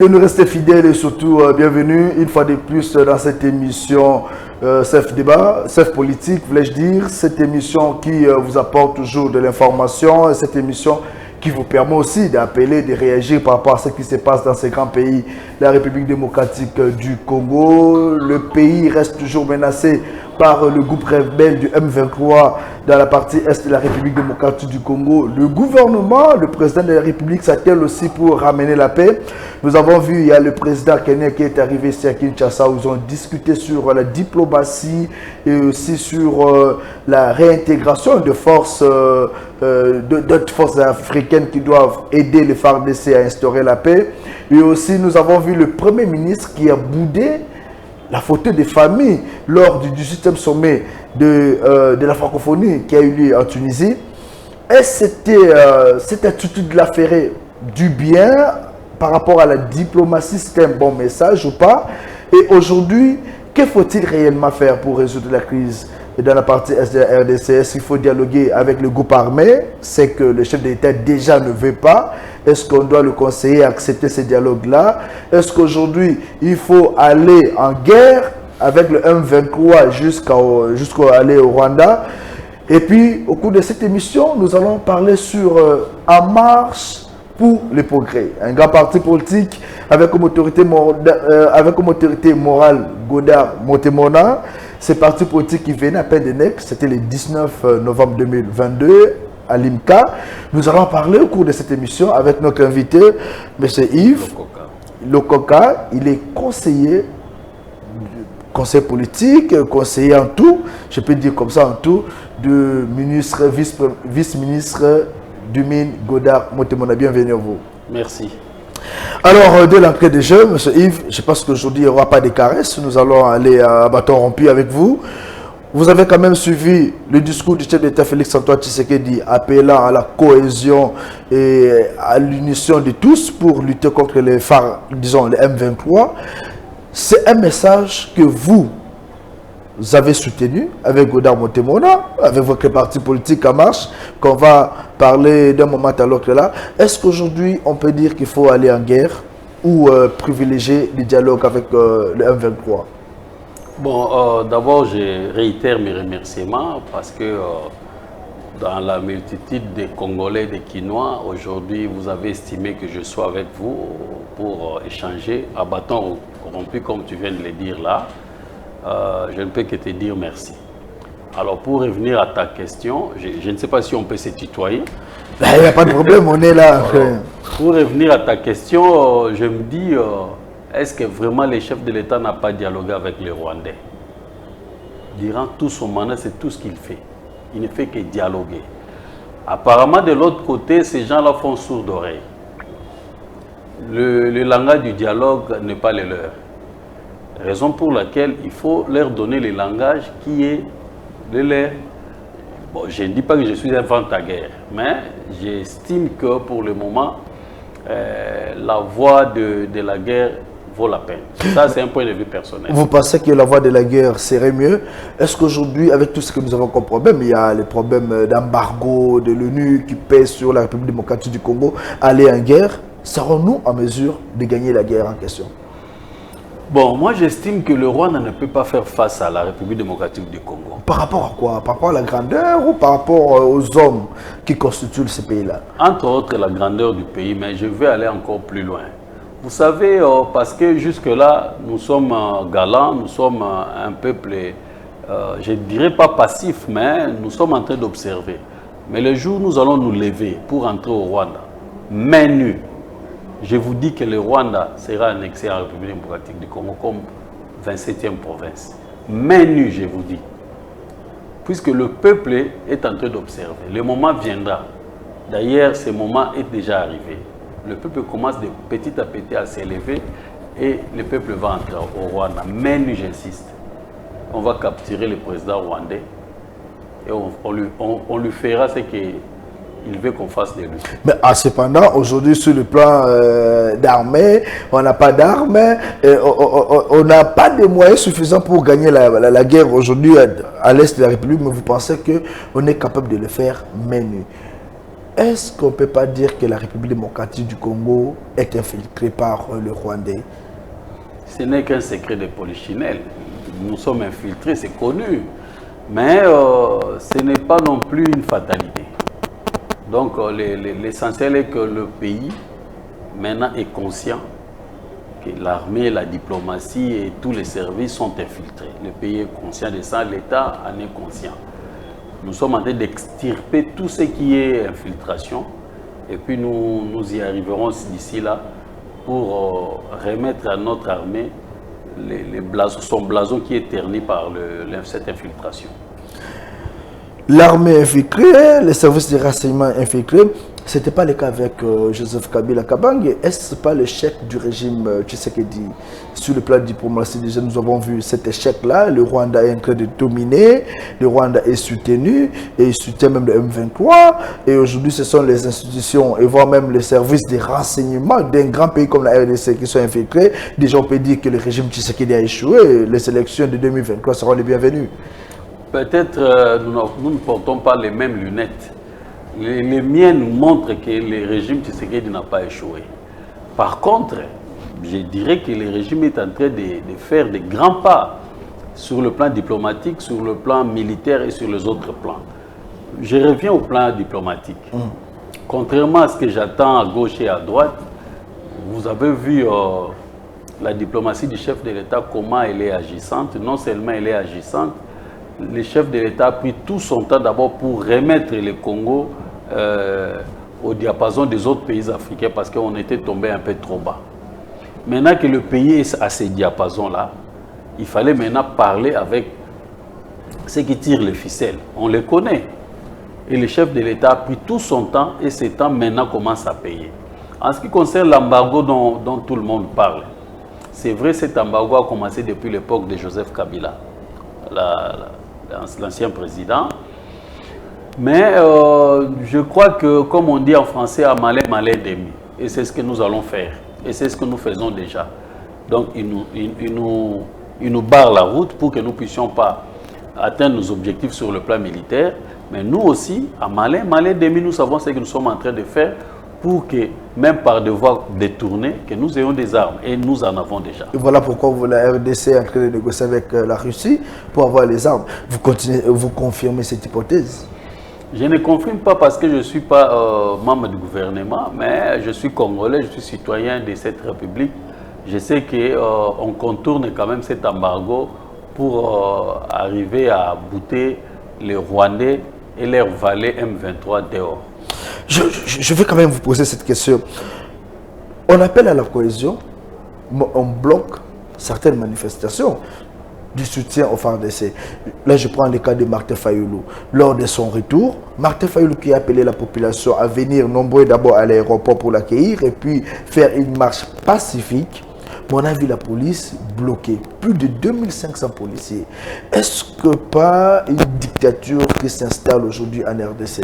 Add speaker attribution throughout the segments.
Speaker 1: Que nous restez fidèles et surtout bienvenue une fois de plus dans cette émission CEF Débat, CEF Politique, voulais-je dire, cette émission qui vous apporte toujours de l'information, cette émission qui vous permet aussi d'appeler, de réagir par rapport à ce qui se passe dans ces grands pays. La République démocratique du Congo, le pays reste toujours menacé par le groupe rebelle du M23 dans la partie est de la République démocratique du Congo. Le gouvernement, le président de la République s'attelle aussi pour ramener la paix. Nous avons vu, il y a le président kenyan qui est arrivé ici à Kinshasa où ils ont discuté sur la diplomatie et aussi sur la réintégration de forces, d'autres forces africaines qui doivent aider les FARDC à instaurer la paix. Et aussi, nous avons vu le Premier ministre qui a boudé la photo des familles lors du 18e sommet de la francophonie qui a eu lieu en Tunisie. Est-ce que cette attitude-là ferait du bien par rapport à la diplomatie? C'était un bon message ou pas? Et aujourd'hui, que faut-il réellement faire pour résoudre la crise dans la partie est de la RDC? Est-ce qu'il faut dialoguer avec le groupe armé? C'est que le chef de l'État déjà ne veut pas. Est-ce qu'on doit le conseiller à accepter ces dialogues-là? Est-ce qu'aujourd'hui, il faut aller en guerre avec le M23 jusqu'à aller au Rwanda? Et puis, au cours de cette émission, nous allons parler sur En Marche pour le progrès. Un grand parti politique avec comme autorité morale Godard Montemona. Ce parti politique qui venait à peine de naître, c'était le 19 novembre 2022 à l'IMCA. Nous allons parler au cours de cette émission avec notre invité, M. Yves Lokoka. Il est conseiller politique, conseiller en tout, je peux dire comme ça en tout, de ministre, vice-ministre du Mine Godard Montemona. Bienvenue à vous.
Speaker 2: Merci.
Speaker 1: Alors, dès l'entrée des jeux, M. Yves, je pense qu'aujourd'hui, il n'y aura pas de caresses. Nous allons aller à bâton rompu avec vous. Vous avez quand même suivi le discours du chef d'État Félix-Antoine Tshisekedi appelant à la cohésion et à l'unition de tous pour lutter contre les phares, disons les M23. C'est un message que vous avez soutenu avec Godard Montemona, avec votre parti politique En Marche, qu'on va parler d'un moment à l'autre là. Est-ce qu'aujourd'hui, on peut dire qu'il faut aller en guerre ou privilégier le dialogue avec le M23?
Speaker 2: Bon, d'abord, je réitère mes remerciements parce que dans la multitude des Congolais et des Quinois, aujourd'hui, vous avez estimé que je sois avec vous pour échanger à bâton rompu, comme tu viens de le dire là. Je ne peux que te dire merci. Alors, pour revenir à ta question, je ne sais pas si on peut se tutoyer.
Speaker 1: Il n'y a pas de problème, on est là.
Speaker 2: Pour revenir à ta question, je me dis, est-ce que vraiment le chef de l'État n'a pas dialogué avec les Rwandais? Durant tout son mandat, c'est tout ce qu'il fait. Il ne fait que dialoguer. Apparemment, de l'autre côté, ces gens-là font sourd d'oreille. Le langage du dialogue n'est pas le leur. Raison pour laquelle il faut leur donner le langage qui est de leur. Bon, je ne dis pas que je suis un vent-à-guerre, mais j'estime que pour le moment, la voie de la guerre vaut la peine. Ça, c'est un point de vue personnel.
Speaker 1: Vous pensez que la voie de la guerre serait mieux? Est-ce qu'aujourd'hui, avec tout ce que nous avons comme problème, il y a les problèmes d'embargo de l'ONU qui pèsent sur la République démocratique du Congo, aller en guerre, serons-nous en mesure de gagner la guerre en question?
Speaker 2: Bon, moi j'estime que le Rwanda ne peut pas faire face à la République démocratique du Congo.
Speaker 1: Par rapport à quoi? Par rapport à la grandeur ou par rapport aux hommes qui constituent ce pays-là?
Speaker 2: Entre autres, la grandeur du pays, mais je vais aller encore plus loin. Vous savez, parce que jusque-là, nous sommes galants, nous sommes un peuple, je ne dirais pas passif, mais nous sommes en train d'observer. Mais le jour où nous allons nous lever pour entrer au Rwanda, main nue, je vous dis que le Rwanda sera annexé à la République démocratique du Congo comme 27e province. Main nue, je vous dis. Puisque le peuple est en train d'observer. Le moment viendra. D'ailleurs, ce moment est déjà arrivé. Le peuple commence de petit à petit à s'élever et le peuple va entrer au Rwanda. Main nue, j'insiste. On va capturer le président rwandais et on lui fera ce qu'il veut qu'on fasse de lui.
Speaker 1: Mais cependant, aujourd'hui, sur le plan d'armée, on n'a pas d'armes, on n'a pas de moyens suffisants pour gagner la guerre aujourd'hui à l'est de la République, mais vous pensez qu'on est capable de le faire main nue. est-ce qu'on ne peut pas dire que la République démocratique du Congo est infiltrée par le Rwandais?
Speaker 2: Ce n'est qu'un secret de polichinelle. Nous sommes infiltrés, c'est connu. Mais ce n'est pas non plus une fatalité. Donc l'essentiel est que le pays maintenant est conscient que l'armée, la diplomatie et tous les services sont infiltrés. Le pays est conscient de ça, l'État en est conscient. Nous sommes en train d'extirper tout ce qui est infiltration et puis nous y arriverons d'ici là pour remettre à notre armée son blason qui est terni par cette infiltration.
Speaker 1: L'armée infiltrée, les services de renseignement infiltrés, ce n'était pas le cas avec Joseph Kabila Kabange. Est-ce pas l'échec du régime Tshisekedi sur le plan diplomatique? Déjà, nous avons vu cet échec-là. Le Rwanda est en train de dominer. Le Rwanda est soutenu et il soutient même le M23. Et aujourd'hui, ce sont les institutions et voire même les services de renseignement d'un grand pays comme la RDC qui sont infiltrés. Déjà, on peut dire que le régime Tshisekedi a échoué. Les élections de 2023 seront les bienvenues.
Speaker 2: Peut-être nous ne portons pas les mêmes lunettes. Les miennes nous montrent que le régime Tshisekedi n'a pas échoué. Par contre, je dirais que le régime est en train de faire de grands pas sur le plan diplomatique, sur le plan militaire et sur les autres plans. Je reviens au plan diplomatique. Contrairement à ce que j'attends à gauche et à droite, vous avez vu la diplomatie du chef de l'État, comment elle est agissante. Non seulement elle est agissante, le chef de l'État a pris tout son temps d'abord pour remettre le Congo au diapason des autres pays africains parce qu'on était tombé un peu trop bas. Maintenant que le pays est à ces diapasons-là, il fallait maintenant parler avec ceux qui tirent les ficelles. On les connaît. Et le chef de l'État a pris tout son temps et ce temps maintenant commence à payer. En ce qui concerne l'embargo dont tout le monde parle, c'est vrai, cet embargo a commencé depuis l'époque de Joseph Kabila, l'ancien président. Mais je crois que, comme on dit en français, à malin, malin demi. Et c'est ce que nous allons faire. Et c'est ce que nous faisons déjà. Donc, il nous barre la route pour que nous ne puissions pas atteindre nos objectifs sur le plan militaire. Mais nous aussi, à malin, malin demi, nous savons ce que nous sommes en train de faire pour que, même par devoir détourner, que nous ayons des armes. Et nous en avons déjà.
Speaker 1: Et voilà pourquoi la RDC est en train de négocier avec la Russie pour avoir les armes. Vous confirmez cette hypothèse?
Speaker 2: Je ne confirme pas parce que je ne suis pas membre du gouvernement, mais je suis congolais, je suis citoyen de cette république. Je sais qu'on contourne quand même cet embargo pour arriver à bouter les Rwandais et leurs valets M23 dehors.
Speaker 1: Je vais quand même vous poser cette question. On appelle à la cohésion, on bloque certaines manifestations du soutien au FARDC. Là, je prends le cas de Martin Fayoulou. Lors de son retour, Martin Fayoulou qui a appelé la population à venir nombreux d'abord à l'aéroport pour l'accueillir et puis faire une marche pacifique. On a vu la police bloquée, plus de 2500 policiers. Est-ce que pas une dictature qui s'installe aujourd'hui en RDC?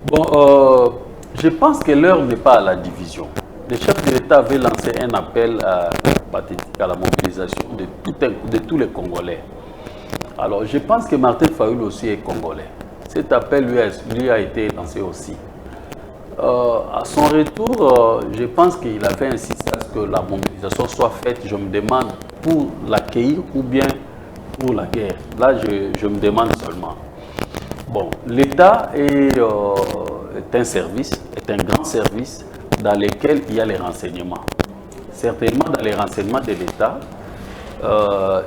Speaker 2: Bon, je pense que l'heure n'est pas à la division. Le chef de l'État avait lancé un appel pathétique à la mobilisation de tous les Congolais. Alors, je pense que Martin Fayoulou aussi est Congolais. Cet appel lui a été lancé aussi. À son retour, je pense qu'il a fait insister à ce que la mobilisation soit faite. Je me demande pour l'accueillir ou bien pour la guerre. Là, je me demande seulement. Bon, l'État est un service, est un grand service dans lequel il y a les renseignements. Certainement, dans les renseignements de l'État,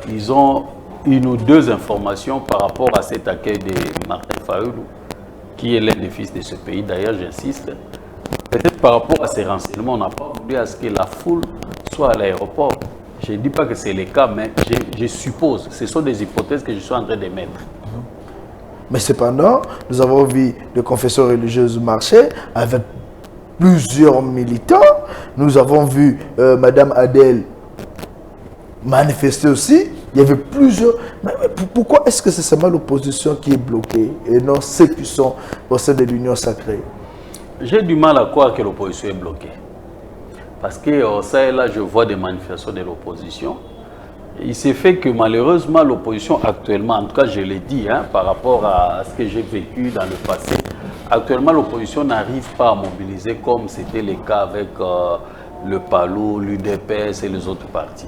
Speaker 2: ils ont une ou deux informations par rapport à cet accueil de Martin Fayoulou, qui est l'un des fils de ce pays. D'ailleurs, j'insiste. Peut-être par rapport à ces renseignements, on n'a pas voulu à ce que la foule soit à l'aéroport. Je ne dis pas que c'est le cas, mais je suppose. Ce sont des hypothèses que je suis en train de mettre.
Speaker 1: Mais cependant, nous avons vu les confessions religieuses marcher avec plusieurs militants. Nous avons vu Madame Adèle manifester aussi. Il y avait plusieurs. Mais pourquoi est-ce que c'est seulement l'opposition qui est bloquée et non ceux qui sont au sein de l'Union sacrée?
Speaker 2: J'ai du mal à croire que l'opposition est bloquée. Parce que ça et là, je vois des manifestations de l'opposition. Il s'est fait que malheureusement, l'opposition actuellement, en tout cas je l'ai dit, par rapport à ce que j'ai vécu dans le passé, Actuellement, l'opposition n'arrive pas à mobiliser comme c'était le cas avec le PALO, l'UDPS et les autres partis.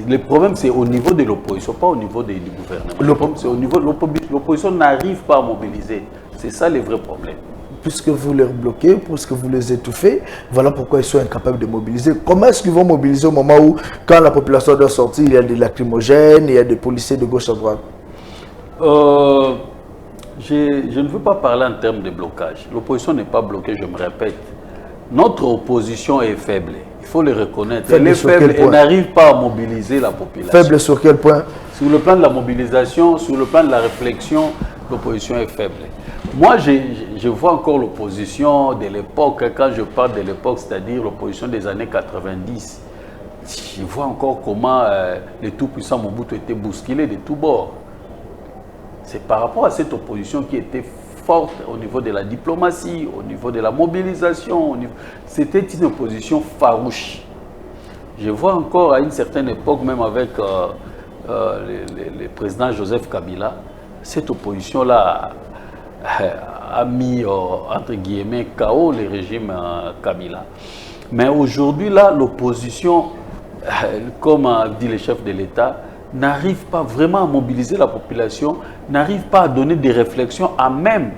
Speaker 2: Le problème, c'est au niveau de l'opposition, pas au niveau du gouvernement. Le problème, c'est au niveau de l'opposition n'arrive pas à mobiliser. C'est ça le vrai problème.
Speaker 1: Puisque vous les bloquez, puisque vous les étouffez, voilà pourquoi ils sont incapables de mobiliser. Comment est-ce qu'ils vont mobiliser au moment où, quand la population doit sortir, il y a des lacrymogènes, il y a des policiers de gauche à droite?
Speaker 2: Je ne veux pas parler en termes de blocage. L'opposition n'est pas bloquée, je me répète. Notre opposition est faible. Il faut le reconnaître. Elle est faible et n'arrive pas à mobiliser la population.
Speaker 1: Faible sur quel point?
Speaker 2: Sur le plan de la mobilisation, sur le plan de la réflexion, l'opposition est faible. Moi, je vois encore l'opposition de l'époque. Quand je parle de l'époque, c'est-à-dire l'opposition des années 90, je vois encore comment le tout-puissant Mobutu était bousculé de tous bords. C'est par rapport à cette opposition qui était forte au niveau de la diplomatie, au niveau de la mobilisation. C'était une opposition farouche. Je vois encore à une certaine époque, même avec le président Joseph Kabila, cette opposition-là a mis, entre guillemets, KO le régime Kabila. Mais aujourd'hui, là, l'opposition, comme dit le chef de l'État, n'arrive pas vraiment à mobiliser la population, n'arrive pas à donner des réflexions à même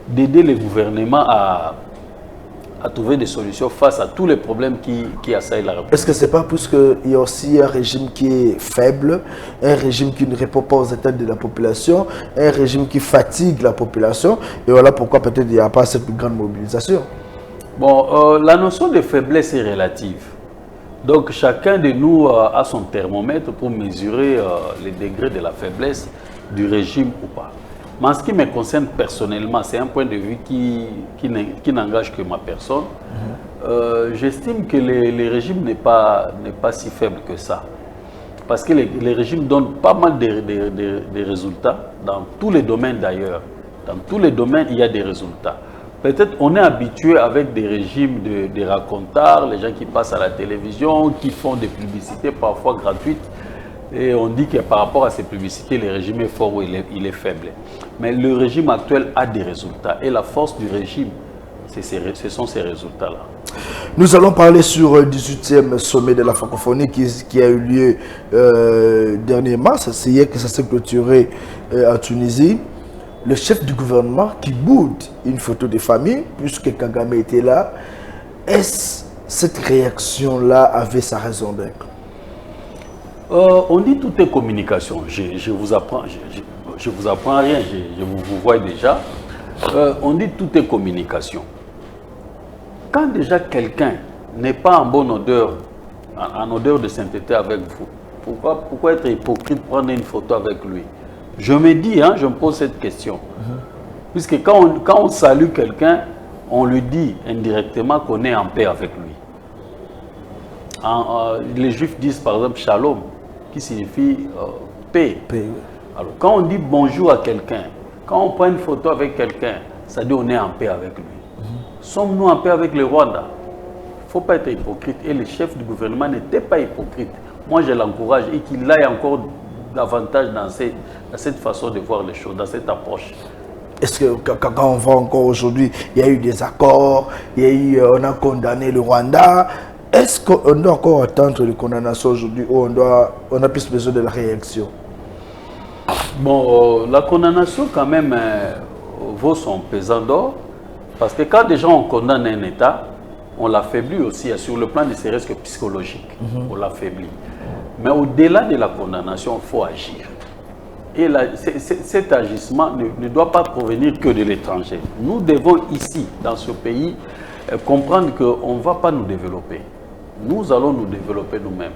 Speaker 2: d'aider le gouvernement à trouver des solutions face à tous les problèmes qui assaillent la République.
Speaker 1: Est-ce que ce n'est pas parce qu'il y a aussi un régime qui est faible, un régime qui ne répond pas aux attentes de la population, un régime qui fatigue la population, et voilà pourquoi peut-être il n'y a pas cette grande mobilisation?
Speaker 2: Bon, la notion de faiblesse est relative. Donc chacun de nous a son thermomètre pour mesurer les degrés de la faiblesse du régime ou pas. Mais en ce qui me concerne personnellement, c'est un point de vue qui n'engage que ma personne. J'estime que le régime n'est pas si faible que ça. Parce que les régimes donnent pas mal de résultats, dans tous les domaines d'ailleurs. Dans tous les domaines, il y a des résultats. Peut-être on est habitué avec des régimes de racontards, les gens qui passent à la télévision, qui font des publicités parfois gratuites. Et on dit que par rapport à ces publicités, le régime est fort ou il est faible. Mais le régime actuel a des résultats. Et la force du régime, ce sont ces résultats-là.
Speaker 1: Nous allons parler sur le 18e sommet de la francophonie qui a eu lieu dernièrement. C'est hier que ça s'est clôturé en Tunisie. Le chef du gouvernement qui boude une photo de famille, puisque Kagame était là. Est-ce cette réaction-là avait sa raison d'être?
Speaker 2: On dit tout est communication. Je vous apprends rien, je vous vois déjà. On dit tout est communication. Quand déjà quelqu'un n'est pas en bonne odeur, en odeur de sainteté avec vous, pourquoi être hypocrite, prendre une photo avec lui? Je me dis, je me pose cette question. Puisque quand on salue quelqu'un, on lui dit indirectement qu'on est en paix avec lui. Les Juifs disent par exemple shalom, qui signifie paix. Alors quand on dit bonjour à quelqu'un, quand on prend une photo avec quelqu'un, ça dit on est en paix avec lui. Sommes-nous en paix avec le Rwanda? Il ne faut pas être hypocrite. Et le chef du gouvernement n'était pas hypocrite. Moi, je l'encourage et qu'il aille encore davantage dans cette façon de voir les choses, dans cette approche.
Speaker 1: Est-ce que quand on voit encore aujourd'hui, il y a eu des accords, on a condamné le Rwanda, est-ce qu'on doit encore attendre les condamnations aujourd'hui ou on a plus besoin de la réaction?
Speaker 2: Bon, la condamnation quand même vaut son pesant d'or, parce que quand déjà on condamne un État, on l'affaiblit aussi sur le plan ne serait-ce que psychologique, on l'affaiblit. Mais au-delà de la condamnation, il faut agir. Et cet agissement ne doit pas provenir que de l'étranger. Nous devons ici, dans ce pays, comprendre qu'on ne va pas nous développer. Nous allons nous développer nous-mêmes.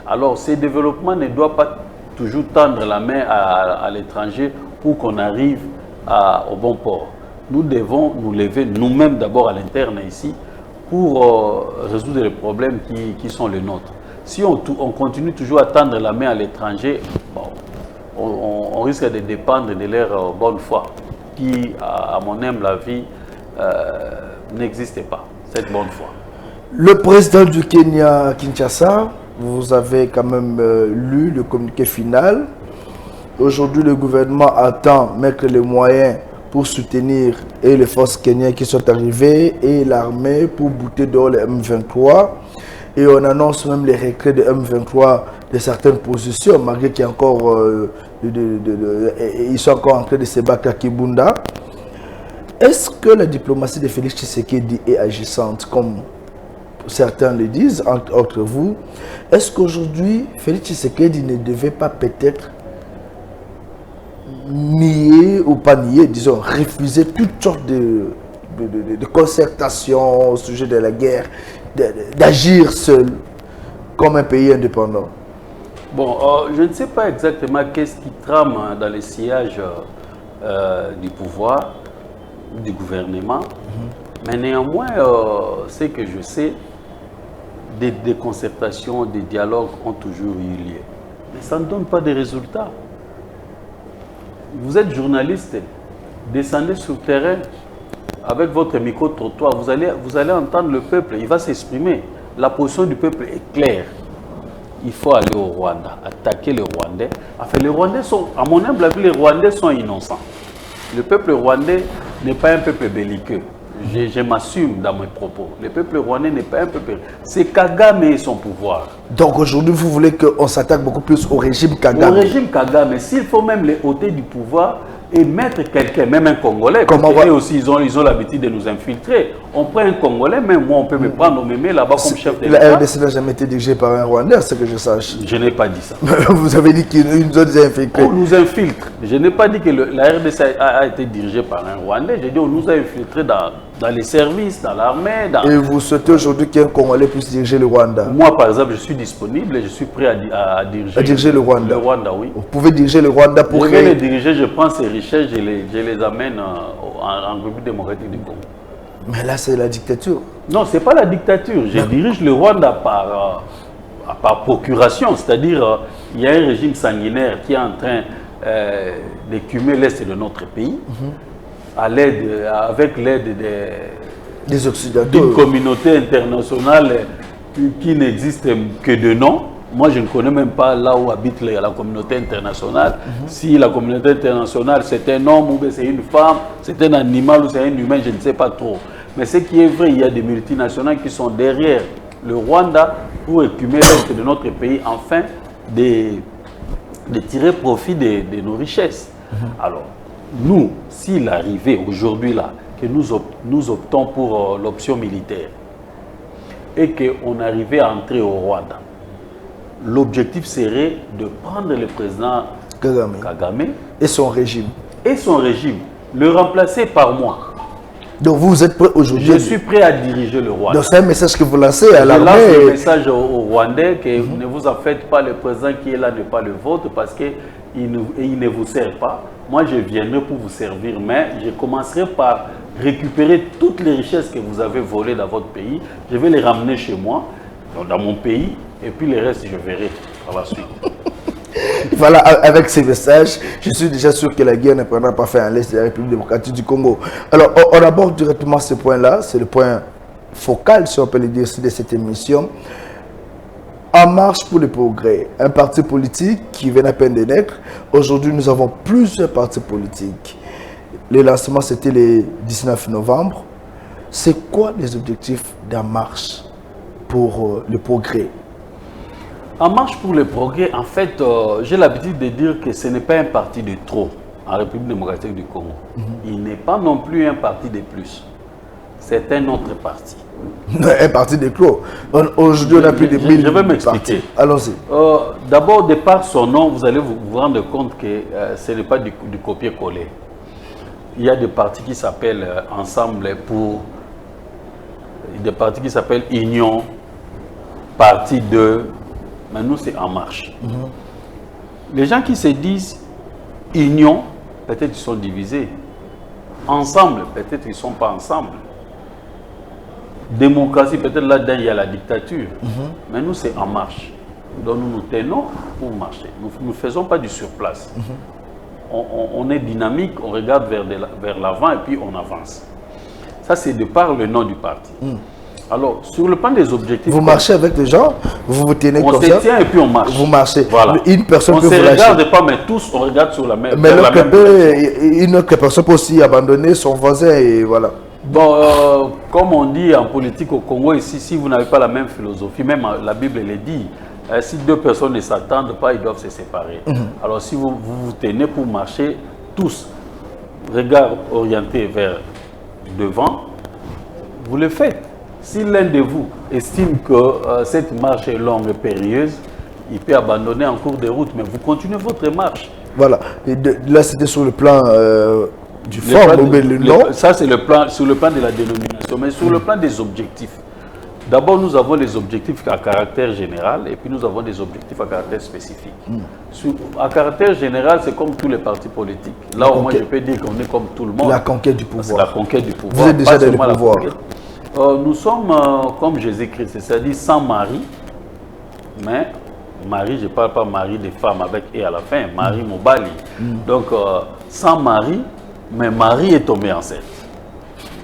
Speaker 2: Alors, ces développements ne doivent pas toujours tendre la main à l'étranger pour qu'on arrive au bon port. Nous devons nous lever nous-mêmes d'abord à l'interne ici pour résoudre les problèmes qui sont les nôtres. Si on continue toujours à tendre la main à l'étranger, bon, on risque de dépendre de leur bonne foi, qui, à mon humble avis, n'existe pas, cette bonne foi.
Speaker 1: Le président du Kenya, Kinshasa, vous avez quand même lu le communiqué final. Aujourd'hui, le gouvernement attend mettre les moyens pour soutenir et les forces kenyans qui sont arrivées et l'armée pour bouter dehors les M23. Et on annonce même les retraits de M23 de certaines positions, malgré qu'il y a encore, ils sont encore en train de se battre à Kibunda. Est-ce que la diplomatie de Félix Tshisekedi est agissante, comme certains le disent, entre vous? Est-ce qu'aujourd'hui, Félix Tshisekedi ne devait pas peut-être nier, ou pas nier, disons, refuser toutes sortes de concertations au sujet de la guerre, d'agir seul, comme un pays indépendant?
Speaker 2: Bon, je ne sais pas exactement qu'est-ce qui trame dans les sillages du pouvoir, du gouvernement, mais néanmoins, ce que je sais, des concertations, des dialogues ont toujours eu lieu. Mais ça ne donne pas de résultats. Vous êtes journaliste, descendez sur le terrain avec votre micro-trottoir, vous allez entendre le peuple, il va s'exprimer. La position du peuple est claire. Il faut aller au Rwanda, attaquer les Rwandais. Enfin, les Rwandais sont, à mon humble avis, les Rwandais sont innocents. Le peuple rwandais n'est pas un peuple belliqueux. Je m'assume dans mes propos. Le peuple rwandais n'est pas un peuple... C'est Kagame et son pouvoir. Donc
Speaker 1: aujourd'hui, vous voulez qu'on s'attaque beaucoup plus au régime Kagame?
Speaker 2: Au régime Kagame. S'il faut même les ôter du pouvoir et mettre quelqu'un, même un Congolais, parce qu'eux aussi, ils ont l'habitude de nous infiltrer. On prend un Congolais, même moi, on peut me prendre, on me met là-bas comme chef de l'État.
Speaker 1: La RDC n'a jamais été dirigée par un Rwandais, c'est que je sache.
Speaker 2: Je n'ai pas dit ça.
Speaker 1: Vous avez dit qu'ils nous ont infiltrés.
Speaker 2: On nous infiltre. Je n'ai pas dit que la RDC a été dirigée par un Rwandais. J'ai dit on nous a infiltrés dans les services, dans l'armée.
Speaker 1: Et vous souhaitez aujourd'hui qu'un Congolais puisse diriger le Rwanda?
Speaker 2: Moi, par exemple, je suis disponible et je suis prêt à diriger
Speaker 1: le Rwanda.
Speaker 2: Le Rwanda, oui.
Speaker 1: Vous pouvez diriger le Rwanda pour...
Speaker 2: Je vais les diriger, je prends ces richesses, je les amène en République démocratique du Congo.
Speaker 1: Mais là, c'est la dictature.
Speaker 2: Non, ce n'est pas la dictature. Je dirige le Rwanda par procuration. C'est-à-dire, il y a un régime sanguinaire qui est en train d'écumer l'Est de notre pays, avec l'aide
Speaker 1: des Occidentaux,
Speaker 2: d'une communauté internationale qui n'existe que de nom. Moi, je ne connais même pas là où habite la communauté internationale. Si la communauté internationale, c'est un homme ou c'est une femme, c'est un animal ou c'est un humain, je ne sais pas trop. Mais ce qui est vrai, il y a des multinationales qui sont derrière le Rwanda pour écumer l'Est de notre pays, afin de tirer profit de nos richesses. Alors, nous, s'il arrivait aujourd'hui là, que nous optons pour l'option militaire et qu'on arrivait à entrer au Rwanda, l'objectif serait de prendre le président Kagame
Speaker 1: et son régime.
Speaker 2: Le remplacer par moi.
Speaker 1: Donc vous êtes prêt aujourd'hui?
Speaker 2: Je suis prêt à diriger le Rwanda.
Speaker 1: Donc c'est un message que vous lancez à l'armée?
Speaker 2: Je lance un message aux Rwandais que ne vous en faites pas, le président qui est là n'est pas le vôtre parce qu'il ne vous sert pas. Moi je viendrai pour vous servir, mais je commencerai par récupérer toutes les richesses que vous avez volées dans votre pays. Je vais les ramener chez moi, dans mon pays, et puis les restes je verrai par la suite.
Speaker 1: Voilà, avec ces messages, je suis déjà sûr que la guerre ne prendra pas fin à l'Est de la République démocratique du Congo. Alors, on aborde directement ce point-là, c'est le point focal, si on peut le dire, de cette émission. En marche pour le progrès, un parti politique qui vient à peine de naître. Aujourd'hui, nous avons plusieurs partis politiques. Le lancement, c'était le 19 novembre. C'est quoi les objectifs d'En marche pour le progrès?
Speaker 2: En marche pour le progrès, en fait, j'ai l'habitude de dire que ce n'est pas un parti de trop en République démocratique du Congo. Il n'est pas non plus un parti de plus. C'est un autre parti.
Speaker 1: Un parti de trop. Aujourd'hui, on a plus de 1000
Speaker 2: Je vais m'expliquer.
Speaker 1: Allons-y.
Speaker 2: D'abord, de par son nom, vous allez vous rendre compte que ce n'est pas du copier-coller. Il y a des partis qui s'appellent Ensemble pour... Des partis qui s'appellent Union, Parti 2... Mais nous, c'est En marche. Les gens qui se disent union, peut-être ils sont divisés. Ensemble, peut-être ils ne sont pas ensemble. Démocratie, peut-être là-dedans, il y a la dictature. Mais nous, c'est En marche. Donc nous nous tenons pour marcher. Nous ne faisons pas du surplace. On est dynamique, on regarde vers l'avant et puis on avance. Ça, c'est de par le nom du parti. Alors, sur le plan des objectifs...
Speaker 1: Vous marchez avec les gens, vous vous tenez comme ça.
Speaker 2: On se tient et puis on marche.
Speaker 1: Vous marchez.
Speaker 2: Voilà.
Speaker 1: Une personne
Speaker 2: on
Speaker 1: peut
Speaker 2: ne
Speaker 1: vous
Speaker 2: se
Speaker 1: lâcher.
Speaker 2: regarde pas, mais tous, on regarde sur la même...
Speaker 1: Mais une autre personne peut aussi abandonner son voisin et voilà.
Speaker 2: Bon, comme on dit en politique au Congo ici, si vous n'avez pas la même philosophie, même la Bible le dit, si deux personnes ne s'attendent pas, ils doivent se séparer. Alors si vous vous tenez pour marcher, tous, regard orienté vers devant, vous le faites. Si l'un de vous estime que cette marche est longue et périlleuse, il peut abandonner en cours de route, mais vous continuez votre marche.
Speaker 1: Voilà. Et là, c'était sur le plan du forme ou le nom.
Speaker 2: Ça, c'est sur le plan de la dénomination, mais sur le plan des objectifs. D'abord, nous avons les objectifs à caractère général et puis nous avons des objectifs à caractère spécifique. À caractère général, c'est comme tous les partis politiques. Là, au moins, je peux dire qu'on est comme tout le monde.
Speaker 1: La conquête du pouvoir.
Speaker 2: C'est la conquête du pouvoir.
Speaker 1: Vous êtes déjà dans le pouvoir.
Speaker 2: Nous sommes comme Jésus-Christ, c'est-à-dire sans mari, mais mari, je ne parle pas mari des femmes avec et à la fin, mari Mobali. Donc, sans mari, mais Marie est tombée enceinte.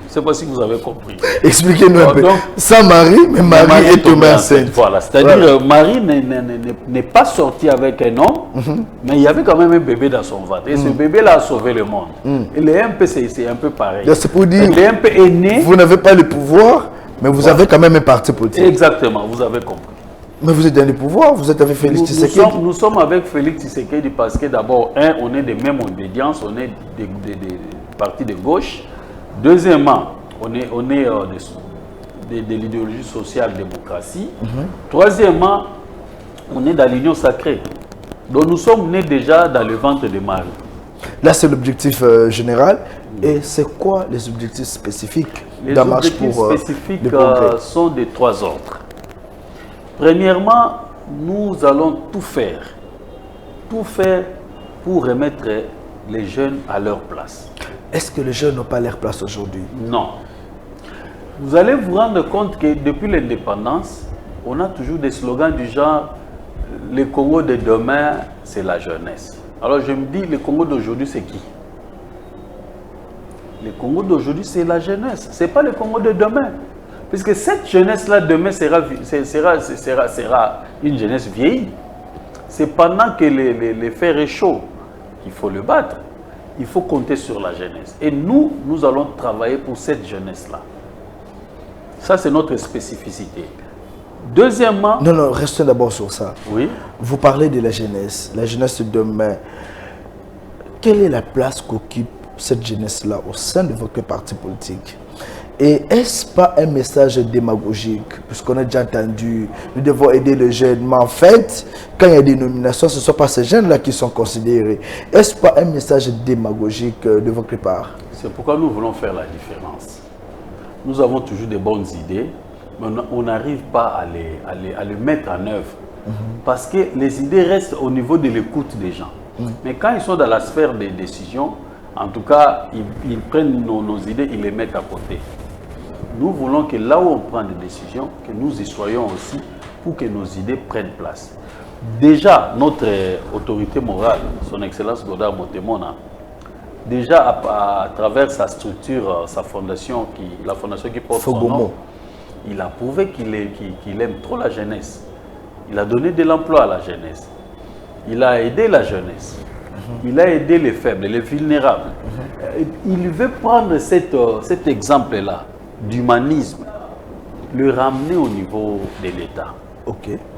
Speaker 2: Je ne sais pas si vous avez compris.
Speaker 1: Expliquez-nous un peu. Donc, sans mari, mais Marie est tombée enceinte.
Speaker 2: Voilà, c'est-à-dire Marie n'est pas sortie avec un homme, mais il y avait quand même un bébé dans son ventre. Et ce bébé-là a sauvé le monde. Et les MP, c'est un peu pareil.
Speaker 1: C'est pour dire,
Speaker 2: les MP est né,
Speaker 1: vous n'avez pas le pouvoir, mais vous avez quand même un parti politique.
Speaker 2: Exactement, vous avez compris.
Speaker 1: Mais vous êtes dans le pouvoir, vous êtes avec Félix Tshisekedi.
Speaker 2: Nous sommes avec Félix Tshisekedi parce que d'abord, on est des mêmes obédiences, on est des partis de gauche. Deuxièmement, on est de l'idéologie social-démocratie. Troisièmement, on est dans l'union sacrée. Donc nous sommes nés déjà dans le ventre de Marie.
Speaker 1: Là, c'est l'objectif général. Et c'est quoi les objectifs spécifiques
Speaker 2: Les objectifs spécifiques sont de 3 ordres. Premièrement, nous allons tout faire pour remettre les jeunes à leur place.
Speaker 1: Est-ce que les jeunes n'ont pas leur place aujourd'hui?
Speaker 2: Non. Vous allez vous rendre compte que depuis l'indépendance, on a toujours des slogans du genre « Le Congo de demain, c'est la jeunesse ». Alors je me dis, le Congo d'aujourd'hui, c'est qui? Le Congo d'aujourd'hui, c'est la jeunesse. Ce n'est pas le Congo de demain. Puisque cette jeunesse-là, demain, sera une jeunesse vieillie. C'est pendant que le fer est chaud qu'il faut le battre. Il faut compter sur la jeunesse. Et nous allons travailler pour cette jeunesse-là. Ça, c'est notre spécificité. Deuxièmement...
Speaker 1: Non, restons d'abord sur ça.
Speaker 2: Oui.
Speaker 1: Vous parlez de la jeunesse de demain. Quelle est la place qu'occupe cette jeunesse-là au sein de votre parti politique? Et est-ce pas un message démagogique? Puisqu'on a déjà entendu, nous devons aider les jeunes. Mais en fait, quand il y a des nominations, ce ne sont pas ces jeunes-là qui sont considérés. Est-ce pas un message démagogique de votre part?
Speaker 2: C'est pourquoi nous voulons faire la différence. Nous avons toujours des bonnes idées, mais on n'arrive pas à les mettre en œuvre. Parce que les idées restent au niveau de l'écoute des gens. Mais quand ils sont dans la sphère des décisions, en tout cas, ils prennent nos idées, ils les mettent à côté. Nous voulons que là où on prend des décisions, que nous y soyons aussi pour que nos idées prennent place. Déjà, notre autorité morale, son Excellence Godard Motemona, déjà à travers sa structure, sa fondation, la fondation qui porte son nom, il a prouvé qu'il aime trop la jeunesse. Il a donné de l'emploi à la jeunesse. Il a aidé la jeunesse. Il a aidé les faibles, les vulnérables. Il veut prendre cet exemple-là d'humanisme, le ramener au niveau de l'État.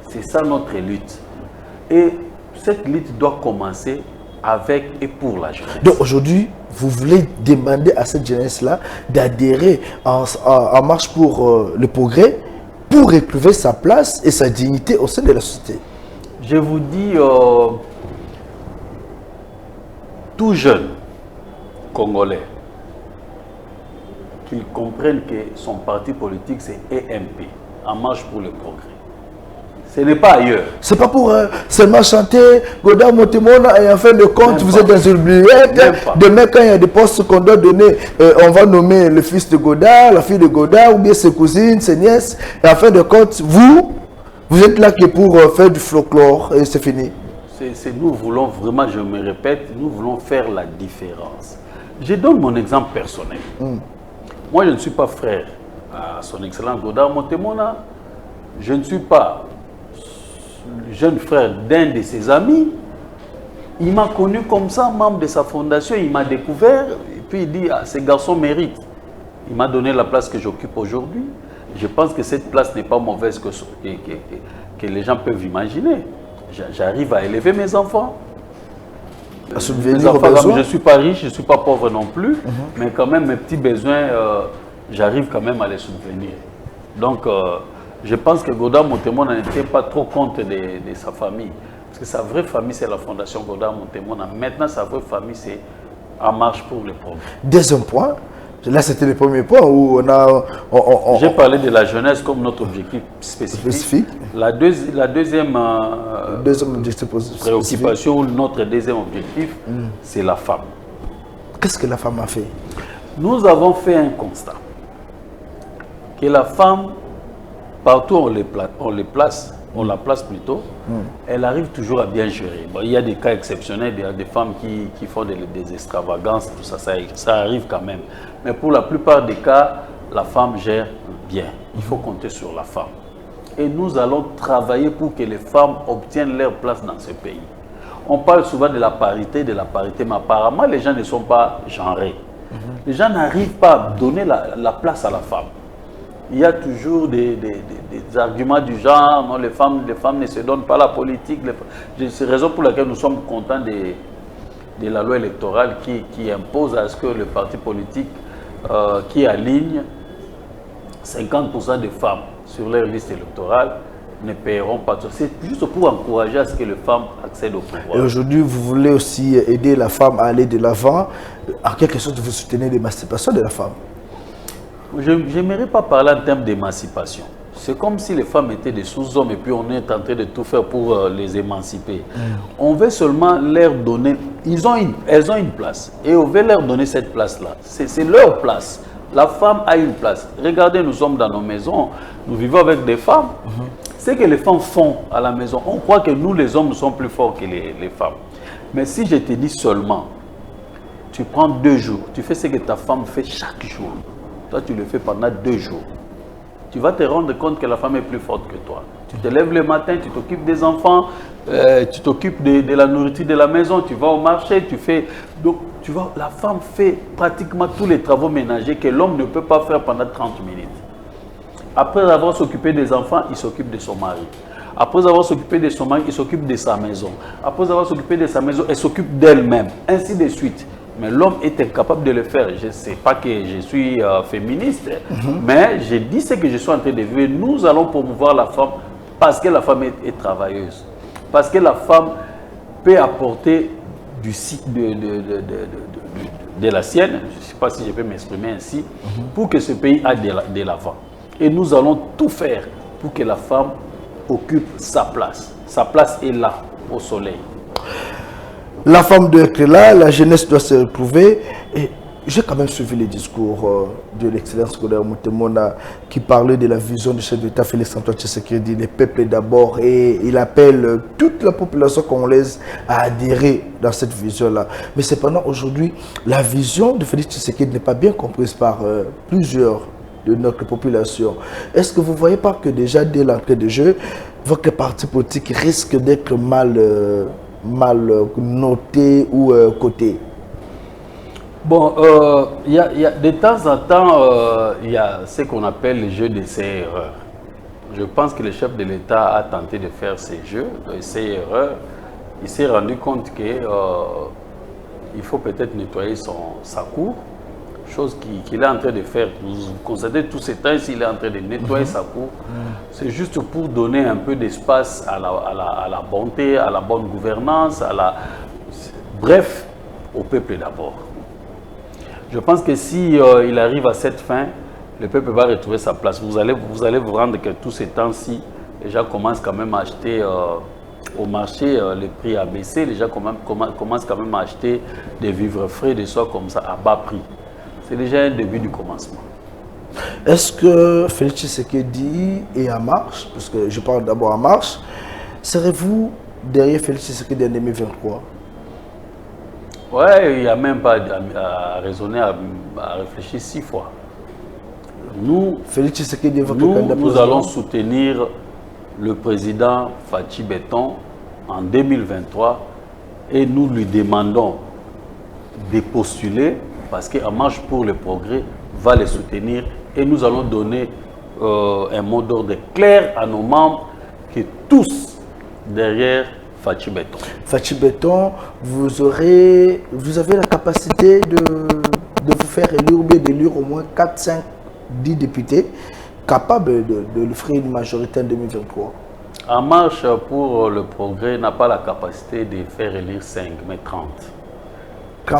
Speaker 2: C'est ça notre lutte. Et cette lutte doit commencer avec et pour la jeunesse.
Speaker 1: Donc aujourd'hui, vous voulez demander à cette jeunesse-là d'adhérer en marche pour le progrès, pour retrouver sa place et sa dignité au sein de la société.
Speaker 2: Je vous dis, tout jeune Congolais, qu'il comprenne que son parti politique c'est EMP, En marche pour le progrès. Ce n'est pas ailleurs. Ce n'est
Speaker 1: pas pour seulement chanter Godard Motemona et en fin de compte, vous êtes dans une oubliette. Demain, quand il y a des postes qu'on doit donner, on va nommer le fils de Godard, la fille de Godard, ou bien ses cousines, ses nièces. Et en fin de compte, vous êtes là que pour faire du folklore et c'est fini.
Speaker 2: Nous voulons vraiment, je me répète, nous voulons faire la différence. Je donne mon exemple personnel. Moi, je ne suis pas frère à son excellence Godard Montemona. Je ne suis pas le jeune frère d'un de ses amis. Il m'a connu comme ça, membre de sa fondation, il m'a découvert, et puis il dit, ah, ces garçons méritent. Il m'a donné la place que j'occupe aujourd'hui. Je pense que cette place n'est pas mauvaise que les gens peuvent imaginer. J'arrive à élever mes enfants.
Speaker 1: À subvenir aux besoins.
Speaker 2: Je ne suis pas riche, je ne suis pas pauvre non plus, mais quand même mes petits besoins, j'arrive quand même à les subvenir. Donc, je pense que Godard Montemona n'était pas trop compte de sa famille. Parce que sa vraie famille, c'est la Fondation Godard Montemona. Maintenant, sa vraie famille, c'est En Marche pour le Progrès.
Speaker 1: Deuxième point, là c'était le premier point où on a...
Speaker 2: J'ai parlé de la jeunesse comme notre objectif spécifique. La deuxième
Speaker 1: objectif
Speaker 2: préoccupation, notre deuxième objectif, c'est la femme.
Speaker 1: Qu'est-ce que la femme a fait?
Speaker 2: Nous avons fait un constat. Que la femme, partout où on la place plutôt, elle arrive toujours à bien gérer. Bon, il y a des cas exceptionnels, il y a des femmes qui font des extravagances, tout ça, ça arrive quand même. Mais pour la plupart des cas, la femme gère bien. Il faut compter sur la femme. Et nous allons travailler pour que les femmes obtiennent leur place dans ce pays. On parle souvent de la parité, mais apparemment les gens ne sont pas genrés. Les gens n'arrivent pas à donner la place à la femme. Il y a toujours des arguments du genre, non, les femmes ne se donnent pas la politique. C'est la raison pour laquelle nous sommes contents de la loi électorale qui impose à ce que le parti politique qui aligne 50% des femmes sur leur liste électorale ne paieront pas. C'est juste pour encourager à ce que les femmes accèdent au pouvoir.
Speaker 1: Et aujourd'hui, vous voulez aussi aider la femme à aller de l'avant. En quelque sorte, vous soutenez l'émancipation de la femme.
Speaker 2: Je n'aimerais pas parler en termes d'émancipation. C'est comme si les femmes étaient des sous-hommes et puis on est en train de tout faire pour les émanciper. On veut seulement leur donner... Elles ont une place et on veut leur donner cette place-là. C'est leur place. La femme a une place. Regardez, nous sommes dans nos maisons, nous vivons avec des femmes. Ce que les femmes font à la maison, on croit que nous, les hommes, nous sommes plus forts que les femmes. Mais si je te dis seulement, tu prends 2 jours, tu fais ce que ta femme fait chaque jour. Toi, tu le fais pendant 2 jours. Tu vas te rendre compte que la femme est plus forte que toi. Tu te lèves le matin, tu t'occupes des enfants, tu t'occupes de la nourriture de la maison, tu vas au marché, tu fais... Donc, tu vois, la femme fait pratiquement tous les travaux ménagers que l'homme ne peut pas faire pendant 30 minutes. Après avoir s'occupé des enfants, il s'occupe de son mari. Après avoir s'occupé de son mari, il s'occupe de sa maison. Après avoir s'occupé de sa maison, elle s'occupe d'elle-même. Ainsi de suite. Mais l'homme est incapable de le faire. Je ne sais pas que je suis féministe, mais je dis ce que je suis en train de vivre. Nous allons promouvoir la femme parce que la femme est travailleuse. Parce que la femme peut apporter de la sienne, je ne sais pas si je peux m'exprimer ainsi, pour que ce pays aille de l'avant. Et nous allons tout faire pour que la femme occupe sa place. Sa place est là, au soleil.
Speaker 1: La femme doit être là, la jeunesse doit se retrouver. Et j'ai quand même suivi les discours de l'excellence Godard Montemona qui parlait de la vision du chef d'État Félix-Antoine Tshisekedi, les peuples d'abord, et il appelle toute la population congolaise à adhérer dans cette vision-là. Mais cependant, aujourd'hui, la vision de Félix Tshisekedi n'est pas bien comprise par plusieurs de notre population. Est-ce que vous ne voyez pas que déjà dès l'entrée de jeu, votre parti politique risque d'être mal noté ou coté?
Speaker 2: Bon, y a, de temps en temps, il y a ce qu'on appelle le jeu d'essais-erreurs. Je pense que le chef de l'État a tenté de faire ces jeux, essais-erreurs. Il s'est rendu compte qu'il faut peut-être nettoyer sa cour, chose qu'il est en train de faire. Vous constatez tous ces temps, il est en train de nettoyer sa cour. C'est juste pour donner un peu d'espace à la bonté, à la bonne gouvernance, bref, au peuple d'abord. Je pense que si il arrive à cette fin, le peuple va retrouver sa place. Vous allez vous rendre que tous ces temps-ci, les gens commencent quand même à acheter au marché, les prix a baissé, les gens commencent quand même à acheter des vivres frais, des soins comme ça, à bas prix. C'est déjà un début du commencement.
Speaker 1: Est-ce que Félix Tshisekedi est en marche? Parce que je parle d'abord en marche. Serez-vous derrière Félix Tshisekedi en 2023?
Speaker 2: Ouais, il n'y a même pas à raisonner, à réfléchir 6 fois. Nous,
Speaker 1: Félix Tshisekedi est votre candidat
Speaker 2: nous allons soutenir le président Fachi Beton en 2023 et nous lui demandons de postuler parce qu'En Marche pour le Progrès va les soutenir et nous allons donner un mot d'ordre clair à nos membres que tous derrière Fachi Beton.
Speaker 1: Fachi Beton, vous avez la capacité de vous faire élire ou bien d'élire au moins 4, 5, 10 députés capables de faire une majorité en 2023.
Speaker 2: En Marche pour le Progrès n'a pas la capacité de faire élire 5, mais 30.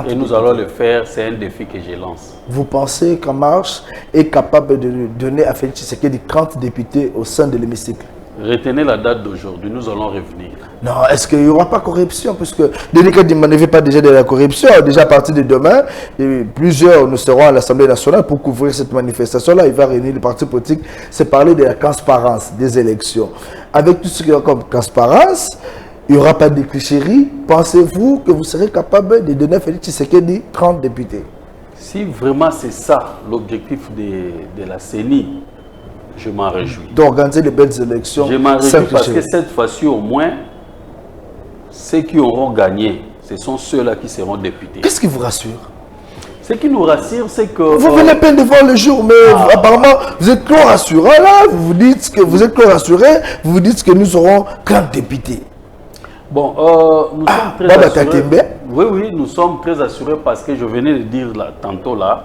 Speaker 2: Et nous allons le faire, c'est un défi que je lance.
Speaker 1: Vous pensez qu'En Marche est capable de donner à Félix Tshisekedi 30 députés au sein de l'hémicycle?
Speaker 2: Retenez la date d'aujourd'hui, nous allons revenir.
Speaker 1: Non, est-ce qu'il n'y aura pas corruption? Puisque Denis Kadima ne fait pas déjà de la corruption. Déjà à partir de demain, plusieurs nous seront à l'Assemblée nationale pour couvrir cette manifestation-là. Il va réunir les partis politiques. C'est parler de la transparence des élections. Avec tout ce qu'il y a comme transparence, il n'y aura pas de tricherie. Pensez-vous que vous serez capable de donner à Félix Tshisekedi 30 députés?
Speaker 2: Si vraiment c'est ça l'objectif de la CENI, je m'en réjouis.
Speaker 1: D'organiser de belles élections.
Speaker 2: Je m'en réjouis parce que cette fois-ci au moins, ceux qui auront gagné, ce sont ceux-là qui seront députés.
Speaker 1: Qu'est-ce qui vous rassure?
Speaker 2: Ce qui nous rassure, c'est que...
Speaker 1: Vous venez à peine de voir le jour, mais apparemment, vous êtes trop rassurant là. Vous dites que vous êtes trop rassuré. Vous vous dites que nous aurons 40 députés.
Speaker 2: Bon, nous sommes très assurés. Oui, oui, nous sommes très assurés parce que je venais de dire là, tantôt là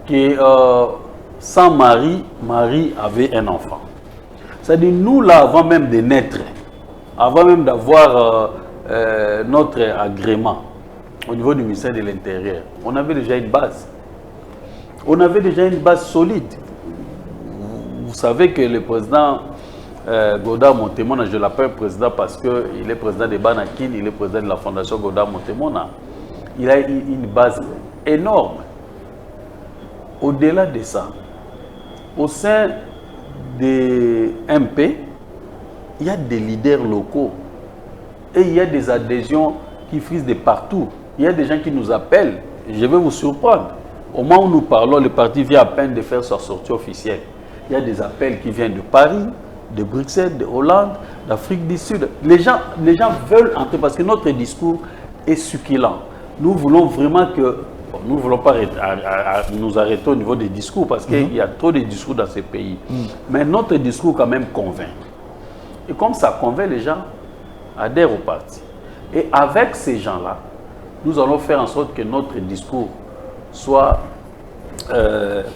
Speaker 2: que sans Marie, Marie avait un enfant. C'est-à-dire nous là, avant même de naître, avant même d'avoir notre agrément au niveau du ministère de l'Intérieur, on avait déjà une base. On avait déjà une base solide. Vous savez que le président Godard Montemona, je l'appelle président parce qu'il est président de Banakin, il est président de la fondation Godard Montemona. Il a une base énorme. Au-delà de ça, au sein des MP, il y a des leaders locaux et il y a des adhésions qui frisent de partout. Il y a des gens qui nous appellent. Je vais vous surprendre. Au moment où nous parlons, le parti vient à peine de faire sa sortie officielle. Il y a des appels qui viennent de Paris, de Bruxelles, de Hollande, d'Afrique du Sud. Les gens veulent entrer parce que notre discours est succulent. Nous voulons vraiment que... Nous ne voulons pas nous arrêter au niveau des discours parce qu'il y a trop de discours dans ces pays. Mais notre discours quand même convainc. Et comme ça convainc, les gens adhèrent au parti. Et avec ces gens-là, nous allons faire en sorte que notre discours soit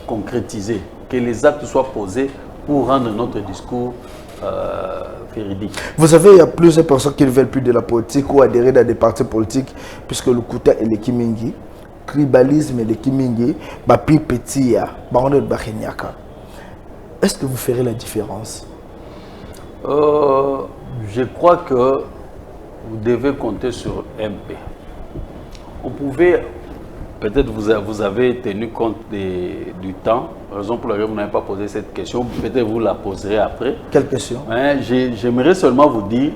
Speaker 2: concrétisé, que les actes soient posés pour rendre notre discours véridique.
Speaker 1: Vous savez, il y a plusieurs personnes qui ne veulent plus de la politique ou adhérer dans des partis politiques puisque le Kouta et le Kimingi, tribalisme et le Kimingi, Bapi Petia, Baron de Bachenyaka. Est-ce que vous ferez la différence?
Speaker 2: Je crois que vous devez compter sur MP. On pouvait, peut-être vous avez tenu compte du temps, raison pour laquelle vous n'avez pas posé cette question, peut-être vous la poserez après.
Speaker 1: Quelle question?
Speaker 2: J'aimerais seulement vous dire,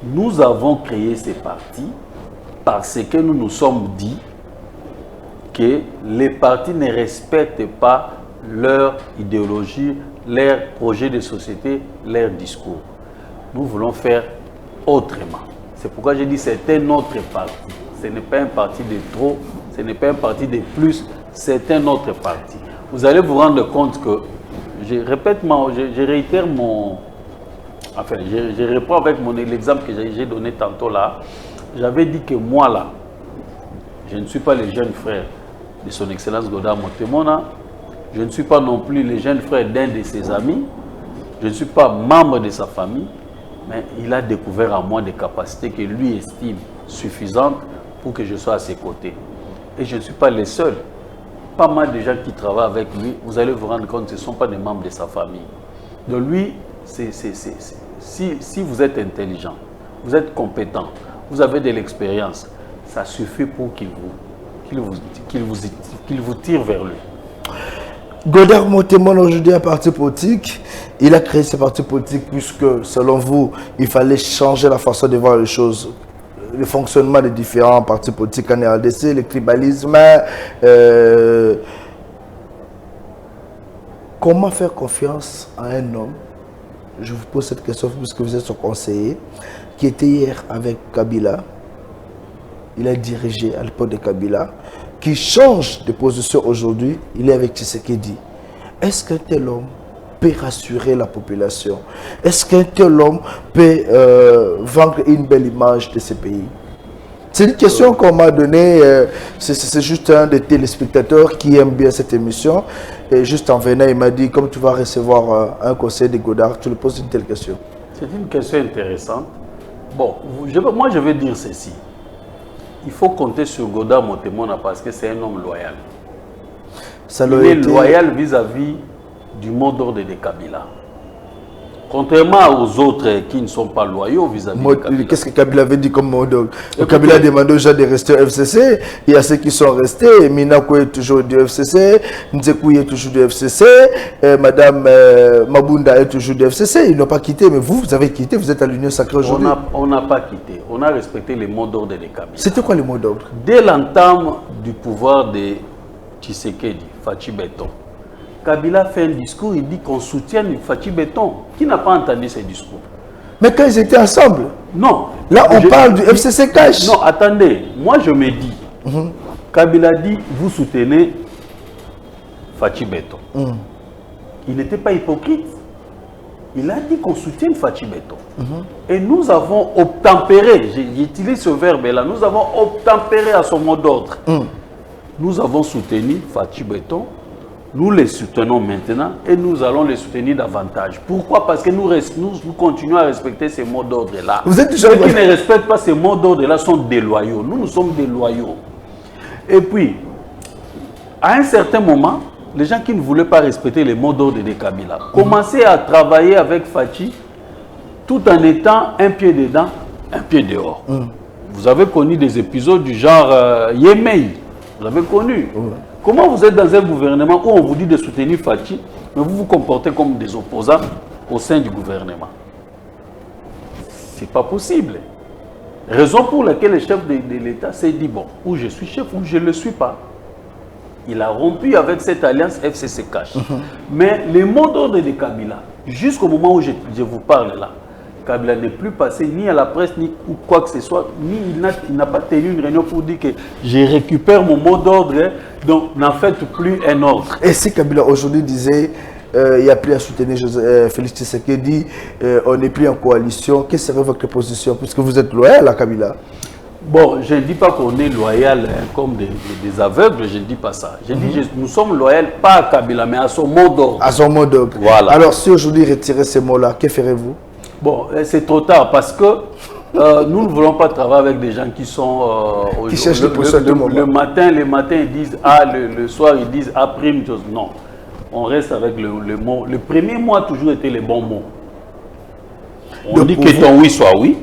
Speaker 2: nous avons créé ces partis parce que nous nous sommes dit que les partis ne respectent pas leur idéologie, leur projet de société, leur discours. Nous voulons faire autrement. C'est pourquoi j'ai dit que c'est un autre parti. Ce n'est pas un parti de trop, ce n'est pas un parti de plus, c'est un autre parti. Vous allez vous rendre compte que, je réitère mon... Enfin, je reprends avec l'exemple que j'ai donné tantôt là. J'avais dit que moi là, je ne suis pas le jeune frère de son Excellence Godard Montemona. Je ne suis pas non plus le jeune frère d'un de ses amis. Je ne suis pas membre de sa famille. Mais il a découvert en moi des capacités que lui estime suffisantes pour que je sois à ses côtés. Et je ne suis pas le seul. Pas mal de gens qui travaillent avec lui, vous allez vous rendre compte que ce ne sont pas des membres de sa famille. Donc lui, si vous êtes intelligent, vous êtes compétent, vous avez de l'expérience, ça suffit pour qu'il vous tire vers lui.
Speaker 1: Godard Montemona aujourd'hui un parti politique. Il a créé ce parti politique puisque, selon vous, il fallait changer la façon de voir les choses. Le fonctionnement des différents partis politiques en RDC, le tribalisme, comment faire confiance à un homme, je vous pose cette question puisque vous êtes son conseiller, qui était hier avec Kabila, il a dirigé à l'époque de Kabila, qui change de position aujourd'hui, il est avec Tshisekedi. Est-ce qu'un tel homme peut rassurer la population? Est-ce qu'un tel homme peut vendre une belle image de ce pays? C'est une question qu'on m'a donnée, c'est juste un des téléspectateurs qui aime bien cette émission. Et juste en venant, il m'a dit, comme tu vas recevoir un conseil de Godard, tu lui poses une telle question.
Speaker 2: C'est une question intéressante. Bon, moi je vais dire ceci. Il faut compter sur Godard Motemona parce que c'est un homme loyal. Il est loyal vis-à-vis du mot d'ordre de Kabila. Contrairement aux autres qui ne sont pas loyaux vis-à-vis de Kabila.
Speaker 1: Qu'est-ce que Kabila avait dit comme mot d'ordre? Kabila a demandé aux gens de rester au FCC. Il y a ceux qui sont restés. Minako est toujours du FCC. Nzekou est toujours du FCC. Madame Mabunda est toujours du FCC. Ils n'ont pas quitté. Mais vous avez quitté. Vous êtes à l'Union Sacrée aujourd'hui.
Speaker 2: On n'a pas quitté. On a respecté les mots d'ordre de Kabila.
Speaker 1: C'était quoi les mots d'ordre?
Speaker 2: Dès l'entame du pouvoir de Tshisekedi, Fachi Beton, Kabila fait un discours, il dit qu'on soutient Fachi Beton. Qui n'a pas entendu ce discours?
Speaker 1: Mais quand ils étaient ensemble?
Speaker 2: Non.
Speaker 1: Là, on parle du FCC Cash.
Speaker 2: Non, attendez. Moi, je me dis, Kabila dit, vous soutenez Fachi Beton. Il n'était pas hypocrite. Il a dit qu'on soutient Fachi Beton. Et nous avons obtempéré, j'utilise ce verbe-là, nous avons obtempéré à son mot d'ordre. Nous avons soutenu Fachi Beton. Nous les soutenons maintenant et nous allons les soutenir davantage. Pourquoi? Parce que nous continuons à respecter ces mots d'ordre-là. Ceux qui ne respectent pas ces mots d'ordre-là sont déloyaux. Nous sommes déloyaux. Et puis, à un certain moment, les gens qui ne voulaient pas respecter les mots d'ordre de Kabila commençaient à travailler avec Fachi tout en étant un pied dedans, un pied dehors. Vous avez connu des épisodes du genre Yemei. Vous avez connu. Comment vous êtes dans un gouvernement où on vous dit de soutenir Fachi, mais vous vous comportez comme des opposants au sein du gouvernement? C'est pas possible. Raison pour laquelle le chef de l'État s'est dit, bon, ou je suis chef ou je ne le suis pas. Il a rompu avec cette alliance FCC Cash. Mais les mots d'ordre de Kabila, jusqu'au moment où je vous parle là, Kabila n'est plus passé ni à la presse, ni quoi que ce soit, ni il n'a pas tenu une réunion pour dire que je récupère mon mot d'ordre, donc n'en faites plus un ordre.
Speaker 1: Et si Kabila aujourd'hui disait, il n'y a plus à soutenir Félix Tshisekedi, on n'est plus en coalition, quelle serait votre position, puisque vous êtes loyal à Kabila?
Speaker 2: Bon, je ne dis pas qu'on est loyal comme des aveugles, je ne dis pas ça. Je dis nous sommes loyaux pas à Kabila, mais à son mot d'ordre.
Speaker 1: À son mot d'ordre.
Speaker 2: Voilà.
Speaker 1: Alors si aujourd'hui retirez ces mots-là, que ferez-vous?
Speaker 2: Bon, c'est trop tard parce que nous ne voulons pas travailler avec des gens qui sont
Speaker 1: qui cherchent
Speaker 2: le matin, ils disent A, le soir ils disent A prime. Non, on reste avec le mot. Le premier mot a toujours été les bons mots. On dit que ton oui soit oui,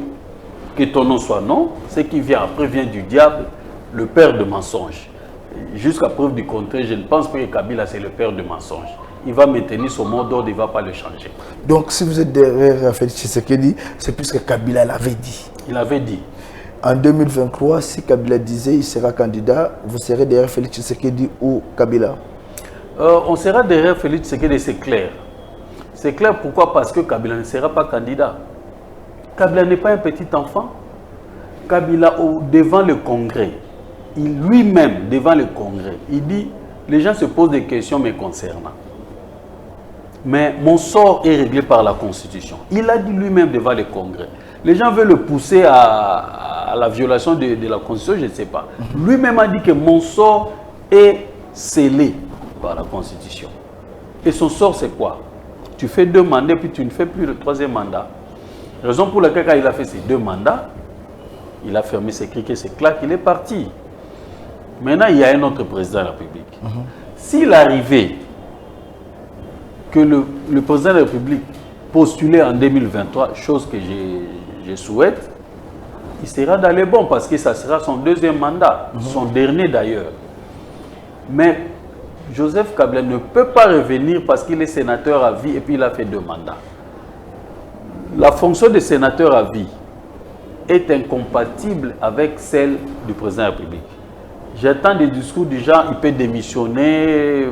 Speaker 2: que ton non soit non. Ce qui vient après vient du diable, le père de mensonge. Jusqu'à preuve du contraire, je ne pense pas que Kabila c'est le père de mensonge. Il va maintenir son mot d'ordre, il ne va pas le changer. Donc, si vous êtes derrière Félix Tshisekedi, c'est puisque Kabila l'avait dit. Il avait dit. En 2023, si Kabila disait qu'il sera candidat, vous serez derrière Félix Tshisekedi ou Kabila? On sera derrière Félix Tshisekedi, c'est clair. C'est clair pourquoi? Parce que Kabila ne sera pas candidat. Kabila n'est pas un petit enfant. Kabila, devant le Congrès, lui-même, devant le Congrès, il dit, les gens se posent des questions me concernant. Mais mon sort est réglé par la Constitution. Il a dit lui-même devant le Congrès. Les gens veulent le pousser à la violation de la Constitution, je ne sais pas. Lui-même a dit que mon sort est scellé par la Constitution. Et son sort, c'est quoi? Tu fais 2 mandats, puis tu ne fais plus le 3e mandat. Raison pour laquelle, quand il a fait ses 2 mandats, il a fermé ses criquets, ses claques, il est parti. Maintenant, il y a un autre président de la République. S'il arrivait que le président de la République postulait en 2023, chose que je souhaite, il sera dans les bons parce que ça sera son 2e mandat, son dernier d'ailleurs. Mais Joseph Kabila ne peut pas revenir parce qu'il est sénateur à vie et puis il a fait 2 mandats. La fonction de sénateur à vie est incompatible avec celle du président de la République. J'attends des discours du genre, il peut démissionner.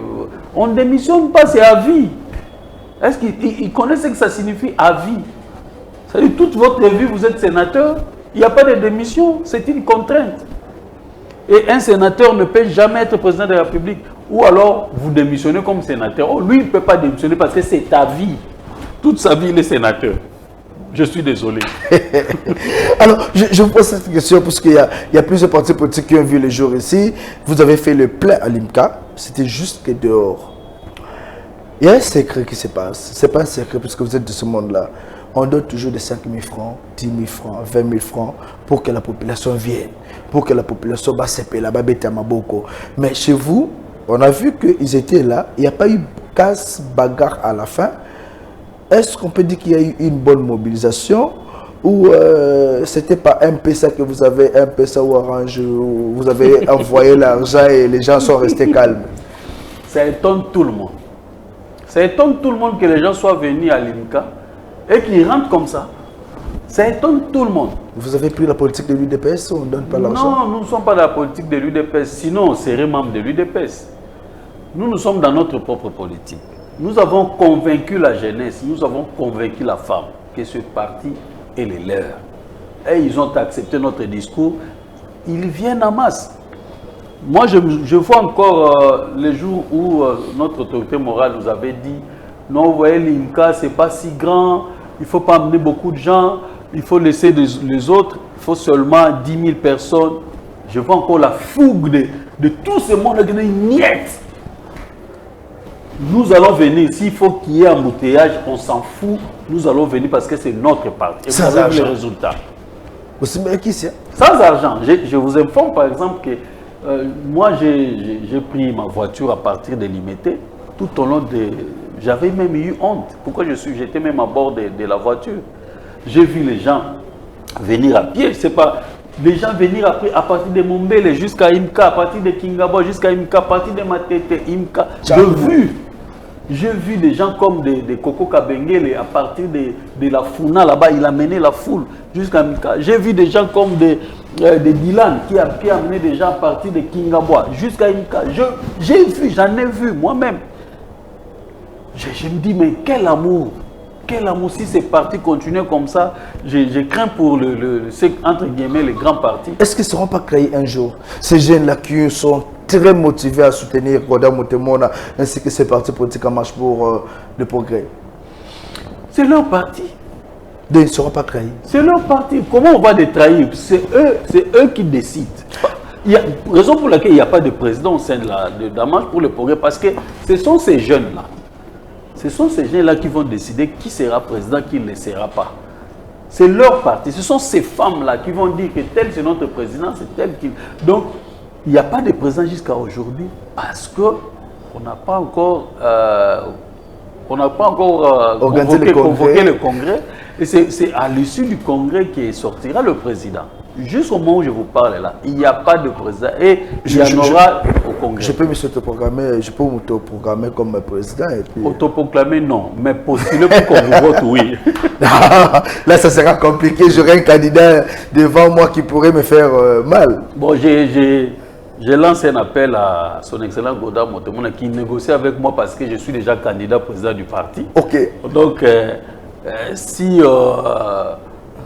Speaker 2: On ne démissionne pas, c'est à vie. Est-ce qu'ils connaissent ce que ça signifie à vie? C'est-à-dire, toute votre vie, vous êtes sénateur, il n'y a pas de démission, c'est une contrainte. Et un sénateur ne peut jamais être président de la République. Ou alors, vous démissionnez comme sénateur. Oh, lui, il ne peut pas démissionner parce que c'est ta vie. Toute sa vie, il est sénateur. Je suis désolé.
Speaker 1: Alors, je vous pose cette question parce qu'il y a plusieurs partis politiques qui ont vu le jour ici. Vous avez fait le plein à l'IMCA. C'était juste que dehors. Il y a un secret qui se passe. Ce n'est pas un secret puisque vous êtes de ce monde-là. On donne toujours des 5 000 francs, 10 000 francs, 20 000 francs pour que la population vienne. Pour que la population basse là-bas, Maboko. Mais chez vous, on a vu qu'ils étaient là. Il n'y a pas eu casse, bagarre à la fin. Est-ce qu'on peut dire qu'il y a eu une bonne mobilisation ou c'était pas un peu ça que vous avez un peu ça ou arrange, vous avez envoyé l'argent et les gens sont restés calmes?
Speaker 2: Ça étonne tout le monde. Ça étonne tout le monde que les gens soient venus à l'IMCA et qu'ils rentrent comme ça. Ça étonne tout le monde.
Speaker 1: Vous avez pris la politique de l'UDPS ou on ne donne pas l'argent?
Speaker 2: Non, nous ne sommes pas dans la politique de l'UDPS. Sinon, on serait membre de l'UDPS. Nous sommes dans notre propre politique. Nous avons convaincu la jeunesse, nous avons convaincu la femme que ce parti est le leur. Et ils ont accepté notre discours. Ils viennent en masse. Moi, je vois encore les jours où notre autorité morale nous avait dit non, vous voyez, l'IMCA, ce n'est pas si grand, il ne faut pas amener beaucoup de gens, il faut laisser les autres, il faut seulement 10 000 personnes. Je vois encore la fougue de tout ce monde qui dit niet. Nous allons venir, s'il faut qu'il y ait un embouteillage, on s'en fout, nous allons venir parce que c'est notre parti. Et vous avez vu les résultats. Sans argent. Je vous informe par exemple que moi j'ai pris ma voiture à partir de Limité, tout au long de... J'avais même eu honte. Pourquoi j'étais même à bord de la voiture? J'ai vu les gens venir à pied, c'est pas... Les gens venir après, à partir de Mombele jusqu'à Imka, à partir de Kingabo jusqu'à Imka, à partir de Matete, Imka. J'ai vu des gens comme des Koko Kabengele à partir de la Funa là-bas, il a mené la foule jusqu'à Imka. J'ai vu des gens comme des Dylan qui a amené des gens à partir de Kingabo jusqu'à Imka. J'ai vu, j'en ai vu moi-même. Je me dis, mais quel amour! Quel amour, si ces partis continuent comme ça, je crains pour entre guillemets, les grands partis. Est-ce qu'ils ne seront pas créés un jour? Ces jeunes-là qui sont très motivés à soutenir Godard Motemona ainsi que ces partis politiques en marche pour le progrès. C'est leur parti. Ils ne seront pas trahis. C'est leur parti. Comment on va les trahir? C'est eux qui décident. Il y a raison pour laquelle il n'y a pas de président au sein de la marche pour le progrès, parce que ce sont ces jeunes-là. Ce sont ces gens-là qui vont décider qui sera président, qui ne le sera pas. C'est leur parti. Ce sont ces femmes-là qui vont dire que tel c'est notre président, c'est tel qui... Donc, il n'y a pas de président jusqu'à aujourd'hui parce qu'on n'a pas encore, convoqué le congrès. Et c'est à l'issue du congrès qui sortira le président. Jusqu'au moment où je vous parle là, il n'y a pas de président et il y en aura au congrès. Je peux m'autoprogrammer comme président et puis... Autoproclamer non, mais postuler pour qu'on vous vote oui. Là ça sera compliqué, j'aurai un candidat devant moi qui pourrait me faire mal. Bon, j'ai lancé un appel à son excellence Godard Motemona qui négocie avec moi parce que je suis déjà candidat président du parti. Ok. Donc si...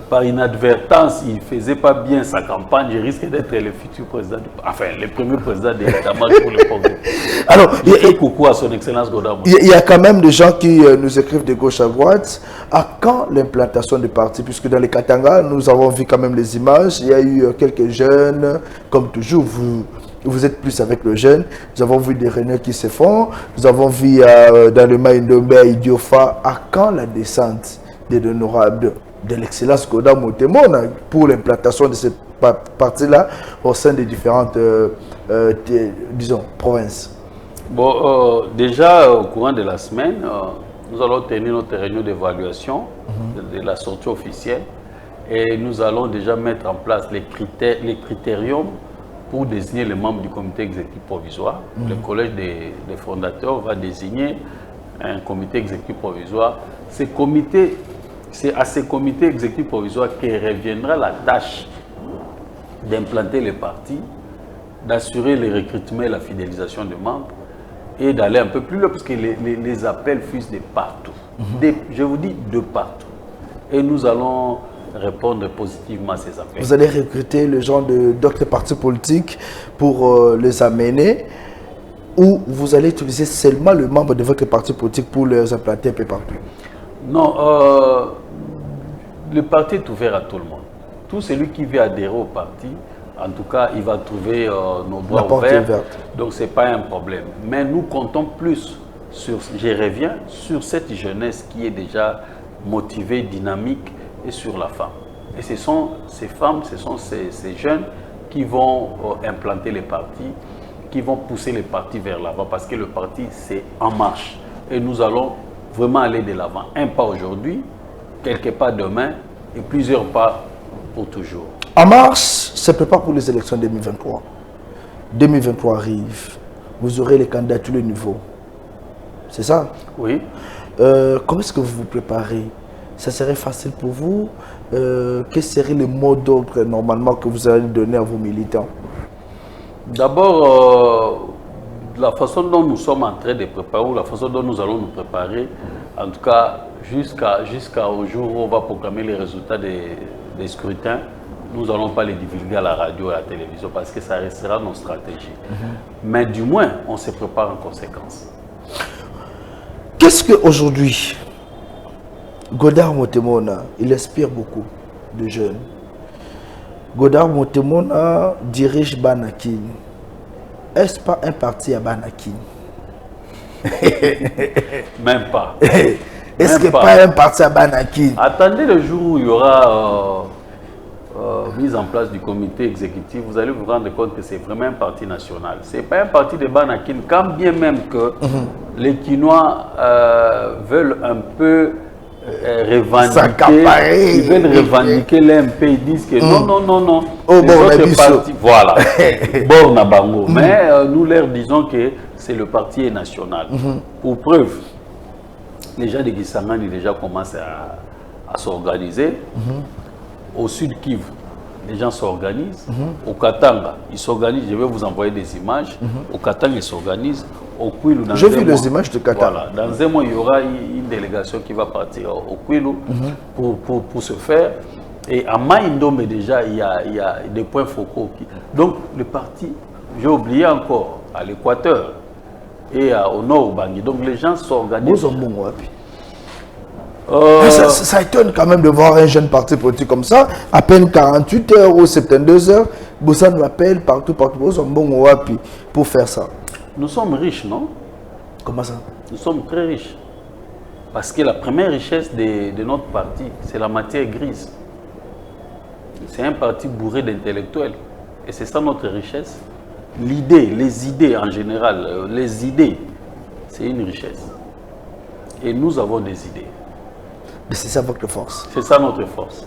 Speaker 2: par inadvertance, il ne faisait pas bien sa campagne, je risque d'être le futur président, le premier président de la marche pour le progrès. Alors, il fait coucou à son excellence Godard. Il y a quand même des gens qui nous écrivent de gauche à droite. À quand l'implantation du parti? Puisque dans les Katanga, nous avons vu quand même les images. Il y a eu quelques jeunes, comme toujours, vous êtes plus avec le jeune. Nous avons vu des réunions qui se font. Nous avons vu dans le Maïndombe à Idiofa. À quand la descente des honorables de l'excellence Godard Motemona pour l'implantation de cette partie-là au sein des différentes, disons, provinces? Bon, déjà au courant de la semaine, nous allons tenir notre réunion d'évaluation de la sortie officielle et nous allons déjà mettre en place les critériums pour désigner les membres du comité exécutif provisoire. Le collège des fondateurs va désigner un comité exécutif provisoire. C'est à ces comités exécutifs provisoires que reviendra la tâche d'implanter les partis d'assurer le recrutement et la fidélisation des membres et d'aller un peu plus loin parce que les appels fusent de partout. Je vous dis de partout. Et nous allons répondre positivement à ces appels.
Speaker 1: Vous allez recruter le genre d'autres partis politiques pour les amener ou vous allez utiliser seulement le membre de votre parti politique pour les implanter un peu partout?
Speaker 2: Non, le parti est ouvert à tout le monde. Tout celui qui veut adhérer au parti, en tout cas, il va trouver nos bras ouverts. Donc, ce n'est pas un problème. Mais nous comptons plus sur, je reviens, sur cette jeunesse qui est déjà motivée, dynamique et sur la femme. Et ce sont ces femmes, ce sont ces jeunes qui vont implanter les partis, qui vont pousser les partis vers l'avant parce que le parti, c'est en marche. Et nous allons vraiment aller de l'avant. Un pas aujourd'hui, quelques pas demain et plusieurs pas pour toujours.
Speaker 1: En mars, se prépare pour les élections 2023. 2023 arrive. Vous aurez les candidats à tous les niveaux. C'est ça?
Speaker 2: Oui.
Speaker 1: Comment est-ce que vous vous préparez? Ça serait facile pour vous? Quel serait le mot d'ordre normalement que vous allez donner à vos militants?
Speaker 2: D'abord, la façon dont nous sommes en train de préparer, ou la façon dont nous allons nous préparer, en tout cas jusqu'au jour où on va programmer les résultats des scrutins, nous n'allons pas les divulguer à la radio et à la télévision parce que ça restera nos stratégies. Mais du moins, on se prépare en conséquence.
Speaker 1: Qu'est-ce qu'aujourd'hui, Godard Motemona, il inspire beaucoup de jeunes. Godard Motemona dirige Banakin. Est-ce pas un parti à Banakin?
Speaker 2: Même pas.
Speaker 1: Est-ce que pas un parti à Banakin?
Speaker 2: Attendez le jour où il y aura mise en place du comité exécutif, vous allez vous rendre compte que c'est vraiment un parti national. Ce n'est pas un parti de Banakin, quand bien même que les Quinois veulent un peu revendiquer, ils veulent revendiquer l'MP, ils disent que non,
Speaker 1: oh,
Speaker 2: les
Speaker 1: bon,
Speaker 2: autres partis, voilà, bon, Nabango. Mais nous leur disons que c'est le parti est national. Pour preuve, les gens de Kisangani déjà commencent à s'organiser. Au sud Kivu, les gens s'organisent. Au Katanga, ils s'organisent. Je vais vous envoyer des images. Au Katanga, ils s'organisent. Au Kwilu,
Speaker 1: j'ai vu les images de Katanga.
Speaker 2: Voilà, dans un mois, il y aura une délégation qui va partir au Kwilu pour se faire. Et à Maïndombe, déjà, il y a des points focaux. Donc, le parti, j'ai oublié encore, à l'Équateur et au nord, au Bangui. Donc, les gens s'organisent.
Speaker 1: Ça étonne quand même de voir un jeune parti politique comme ça, à peine 48 heures ou 72 heures, Boussan nous appelle partout, pour faire ça.
Speaker 2: Nous sommes riches, non?
Speaker 1: Comment ça?
Speaker 2: Nous sommes très riches. Parce que la première richesse de notre parti, c'est la matière grise. C'est un parti bourré d'intellectuels. Et c'est ça notre richesse. L'idée, les idées en général, les idées, c'est une richesse. Et nous avons des idées.
Speaker 1: Mais c'est ça votre force.
Speaker 2: C'est ça notre force.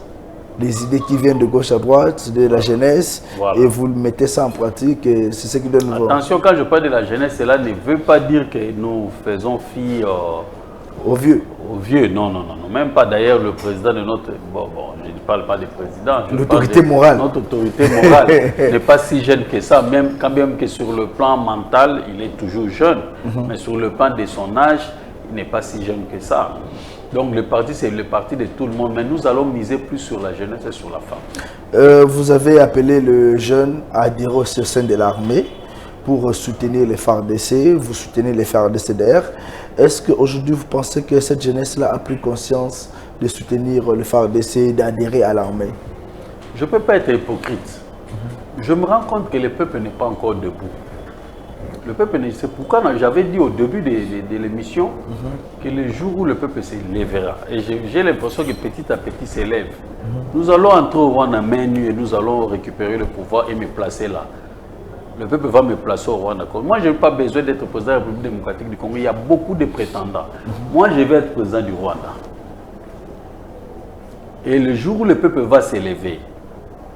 Speaker 1: Les idées qui viennent de gauche à droite, de la jeunesse,
Speaker 2: voilà.
Speaker 1: Et vous mettez ça en pratique, c'est ce qui donne...
Speaker 2: Attention, quand je parle de la jeunesse, cela ne veut pas dire que nous faisons fi
Speaker 1: aux vieux.
Speaker 2: Aux vieux, non, même pas. D'ailleurs, le président de notre... Bon, je ne parle pas du président.
Speaker 1: L'autorité morale.
Speaker 2: Notre autorité morale n'est pas si jeune que ça, même quand même que sur le plan mental, il est toujours jeune. Mais sur le plan de son âge, il n'est pas si jeune que ça. Donc le parti, c'est le parti de tout le monde, mais nous allons miser plus sur la jeunesse et sur la femme.
Speaker 1: Vous avez appelé le jeune à adhérer au sein de l'armée pour soutenir les FARDC, vous soutenez les FARDC-DR. Est-ce qu'aujourd'hui vous pensez que cette jeunesse-là a pris conscience de soutenir le FARDC, d'adhérer à l'armée?
Speaker 2: Je ne peux pas être hypocrite. Je me rends compte que le peuple n'est pas encore debout. Le peuple, c'est pourquoi j'avais dit au début de l'émission que le jour où le peuple se lèvera, et j'ai l'impression que petit à petit s'élève, nous allons entrer au Rwanda main nue et nous allons récupérer le pouvoir et me placer là. Le peuple va me placer au Rwanda. Moi, je n'ai pas besoin d'être président de la République démocratique du Congo. Il y a beaucoup de prétendants. Moi, je vais être président du Rwanda. Et le jour où le peuple va s'élever,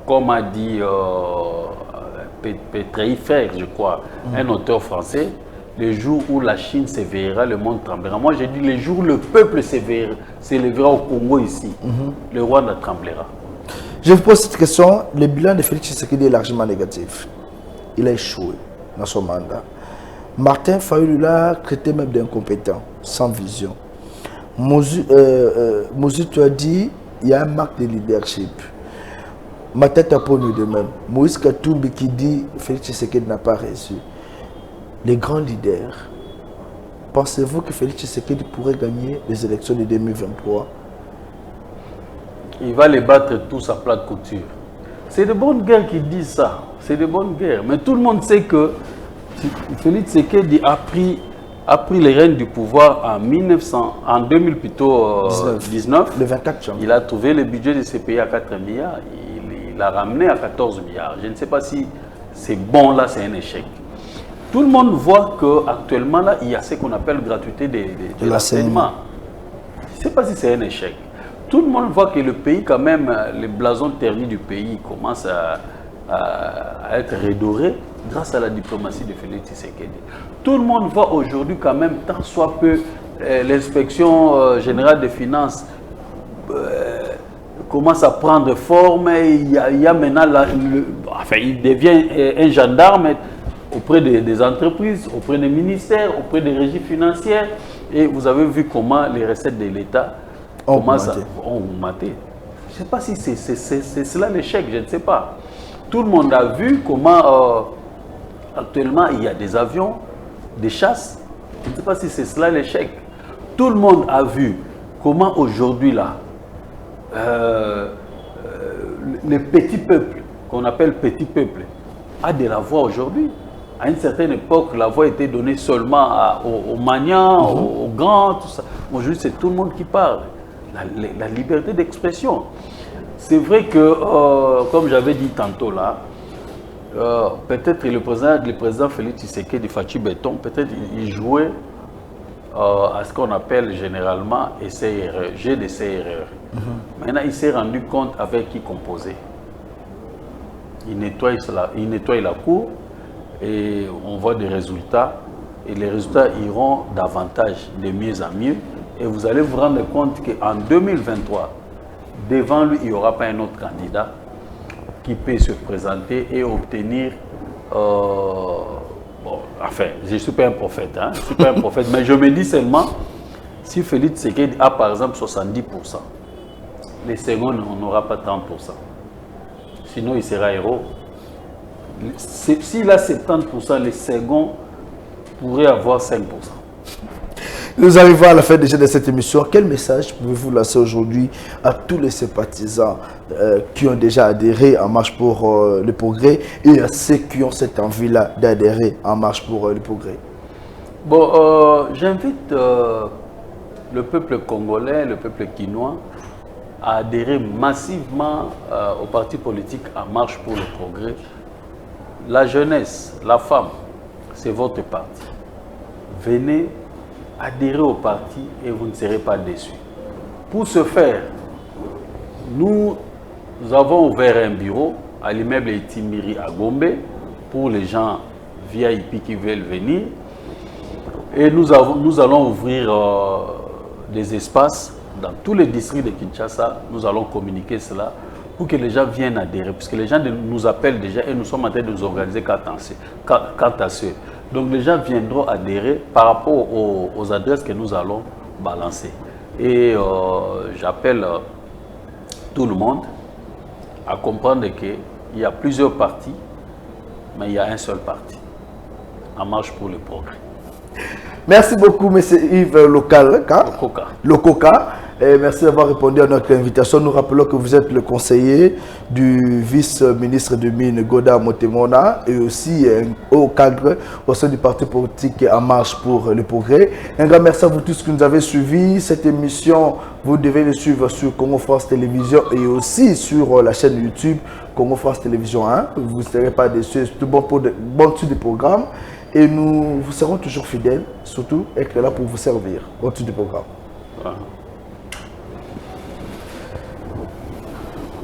Speaker 2: comme a dit Petreifer, je crois, un auteur français, le jour où la Chine s'éveillera, le monde tremblera. Moi, j'ai dit, le jour où le peuple s'élèvera au Congo ici, le Rwanda tremblera.
Speaker 1: Je vous pose cette question. Le bilan de Félix Tshisekedi est largement négatif. il a échoué dans son mandat. Martin Fayulu l'a traité même d'incompétent, sans vision. Mozu, tu as dit il y a un manque de leadership. Ma tête a pour nous de même. Moïse Katumbi qui dit Félix Tshisekedi n'a pas reçu. Les grands leaders, pensez-vous que Félix Tshisekedi pourrait gagner les élections de 2023?
Speaker 2: Il va les battre tous à plat de couture. C'est de bonnes guerres qui disent ça. C'est de bonnes guerres. Mais tout le monde sait que Félix Tshisekedi a pris les rênes du pouvoir en 2000 plutôt 19.
Speaker 1: Le 24 janvier.
Speaker 2: Il a trouvé le budget de ce pays à 4 milliards. Il l'a ramené à 14 milliards. Je ne sais pas si c'est bon là, c'est un échec. Tout le monde voit qu'actuellement là, il y a ce qu'on appelle gratuité de l'enseignement. Je ne sais pas si c'est un échec. Tout le monde voit que le pays, quand même, les blasons ternis du pays commencent à être redorés grâce à la diplomatie de Félix Tshisekedi. Tout le monde voit aujourd'hui quand même, tant soit peu, l'inspection générale des finances commence à prendre forme. Il y a maintenant, il devient un gendarme auprès des entreprises, auprès des ministères, auprès des régies financières. Et vous avez vu comment les recettes de l'État ont augmenté. Je ne sais pas si c'est cela l'échec, je ne sais pas. Tout le monde a vu comment actuellement il y a des avions, des chasses. Je ne sais pas si c'est cela l'échec. Tout le monde a vu comment aujourd'hui là, les petits peuples, qu'on appelle petits peuples, a de la voix aujourd'hui. À une certaine époque, la voix était donnée seulement aux magnats, aux grands, tout ça. Aujourd'hui, c'est tout le monde qui parle. La liberté d'expression. C'est vrai que, comme j'avais dit tantôt là, peut-être le président Félix Tshisekedi Fachi Béton, peut-être il jouait à ce qu'on appelle généralement essai-erreur, jeu d'essai-erreur. Maintenant, il s'est rendu compte avec qui composer. Il nettoie la cour et on voit des résultats. Et les résultats iront davantage de mieux en mieux. Et vous allez vous rendre compte qu'en 2023, devant lui, il n'y aura pas un autre candidat qui peut se présenter et obtenir... enfin, je ne suis pas un prophète, hein, je suis pas un prophète, mais je me dis seulement, si Félix Tshisekedi a par exemple 70%, les seconds n'aura pas 30%. Sinon, il sera héros. S'il a 70%, les seconds pourraient avoir 5%.
Speaker 1: Nous arrivons à la fin déjà de cette émission. Quel message pouvez-vous lancer aujourd'hui à tous les sympathisants qui ont déjà adhéré en Marche pour le Progrès et à ceux qui ont cette envie-là d'adhérer en Marche pour le Progrès?
Speaker 2: Bon, j'invite le peuple congolais, le peuple quinois à adhérer massivement au parti politique en Marche pour le Progrès. La jeunesse, la femme, c'est votre parti. Venez adhérer au parti et vous ne serez pas déçus. Pour ce faire, nous avons ouvert un bureau à l'immeuble Itimiri à Gombe pour les gens VIP qui veulent venir. Et nous allons ouvrir des espaces dans tous les districts de Kinshasa. Nous allons communiquer cela pour que les gens viennent adhérer. Puisque les gens nous appellent déjà et nous sommes en train de nous organiser quant à ceux. Donc les gens viendront adhérer par rapport aux adresses que nous allons balancer. Et j'appelle tout le monde à comprendre qu'il y a plusieurs partis, mais il y a un seul parti, En Marche pour le Progrès.
Speaker 1: Merci beaucoup, M. Yves Lokoka. Et merci d'avoir répondu à notre invitation. Nous rappelons que vous êtes le conseiller du vice-ministre de Mines, Godard Motemona, et aussi un haut cadre au sein du parti politique En Marche pour le Progrès. Un grand merci à vous tous qui nous avez suivis. Cette émission, vous devez le suivre sur Congo France Télévision et aussi sur la chaîne YouTube Congo France Télévision 1. Vous ne serez pas déçus. C'est tout bon suite du programme. Et nous vous serons toujours fidèles, surtout être là pour vous servir au-dessus du programme.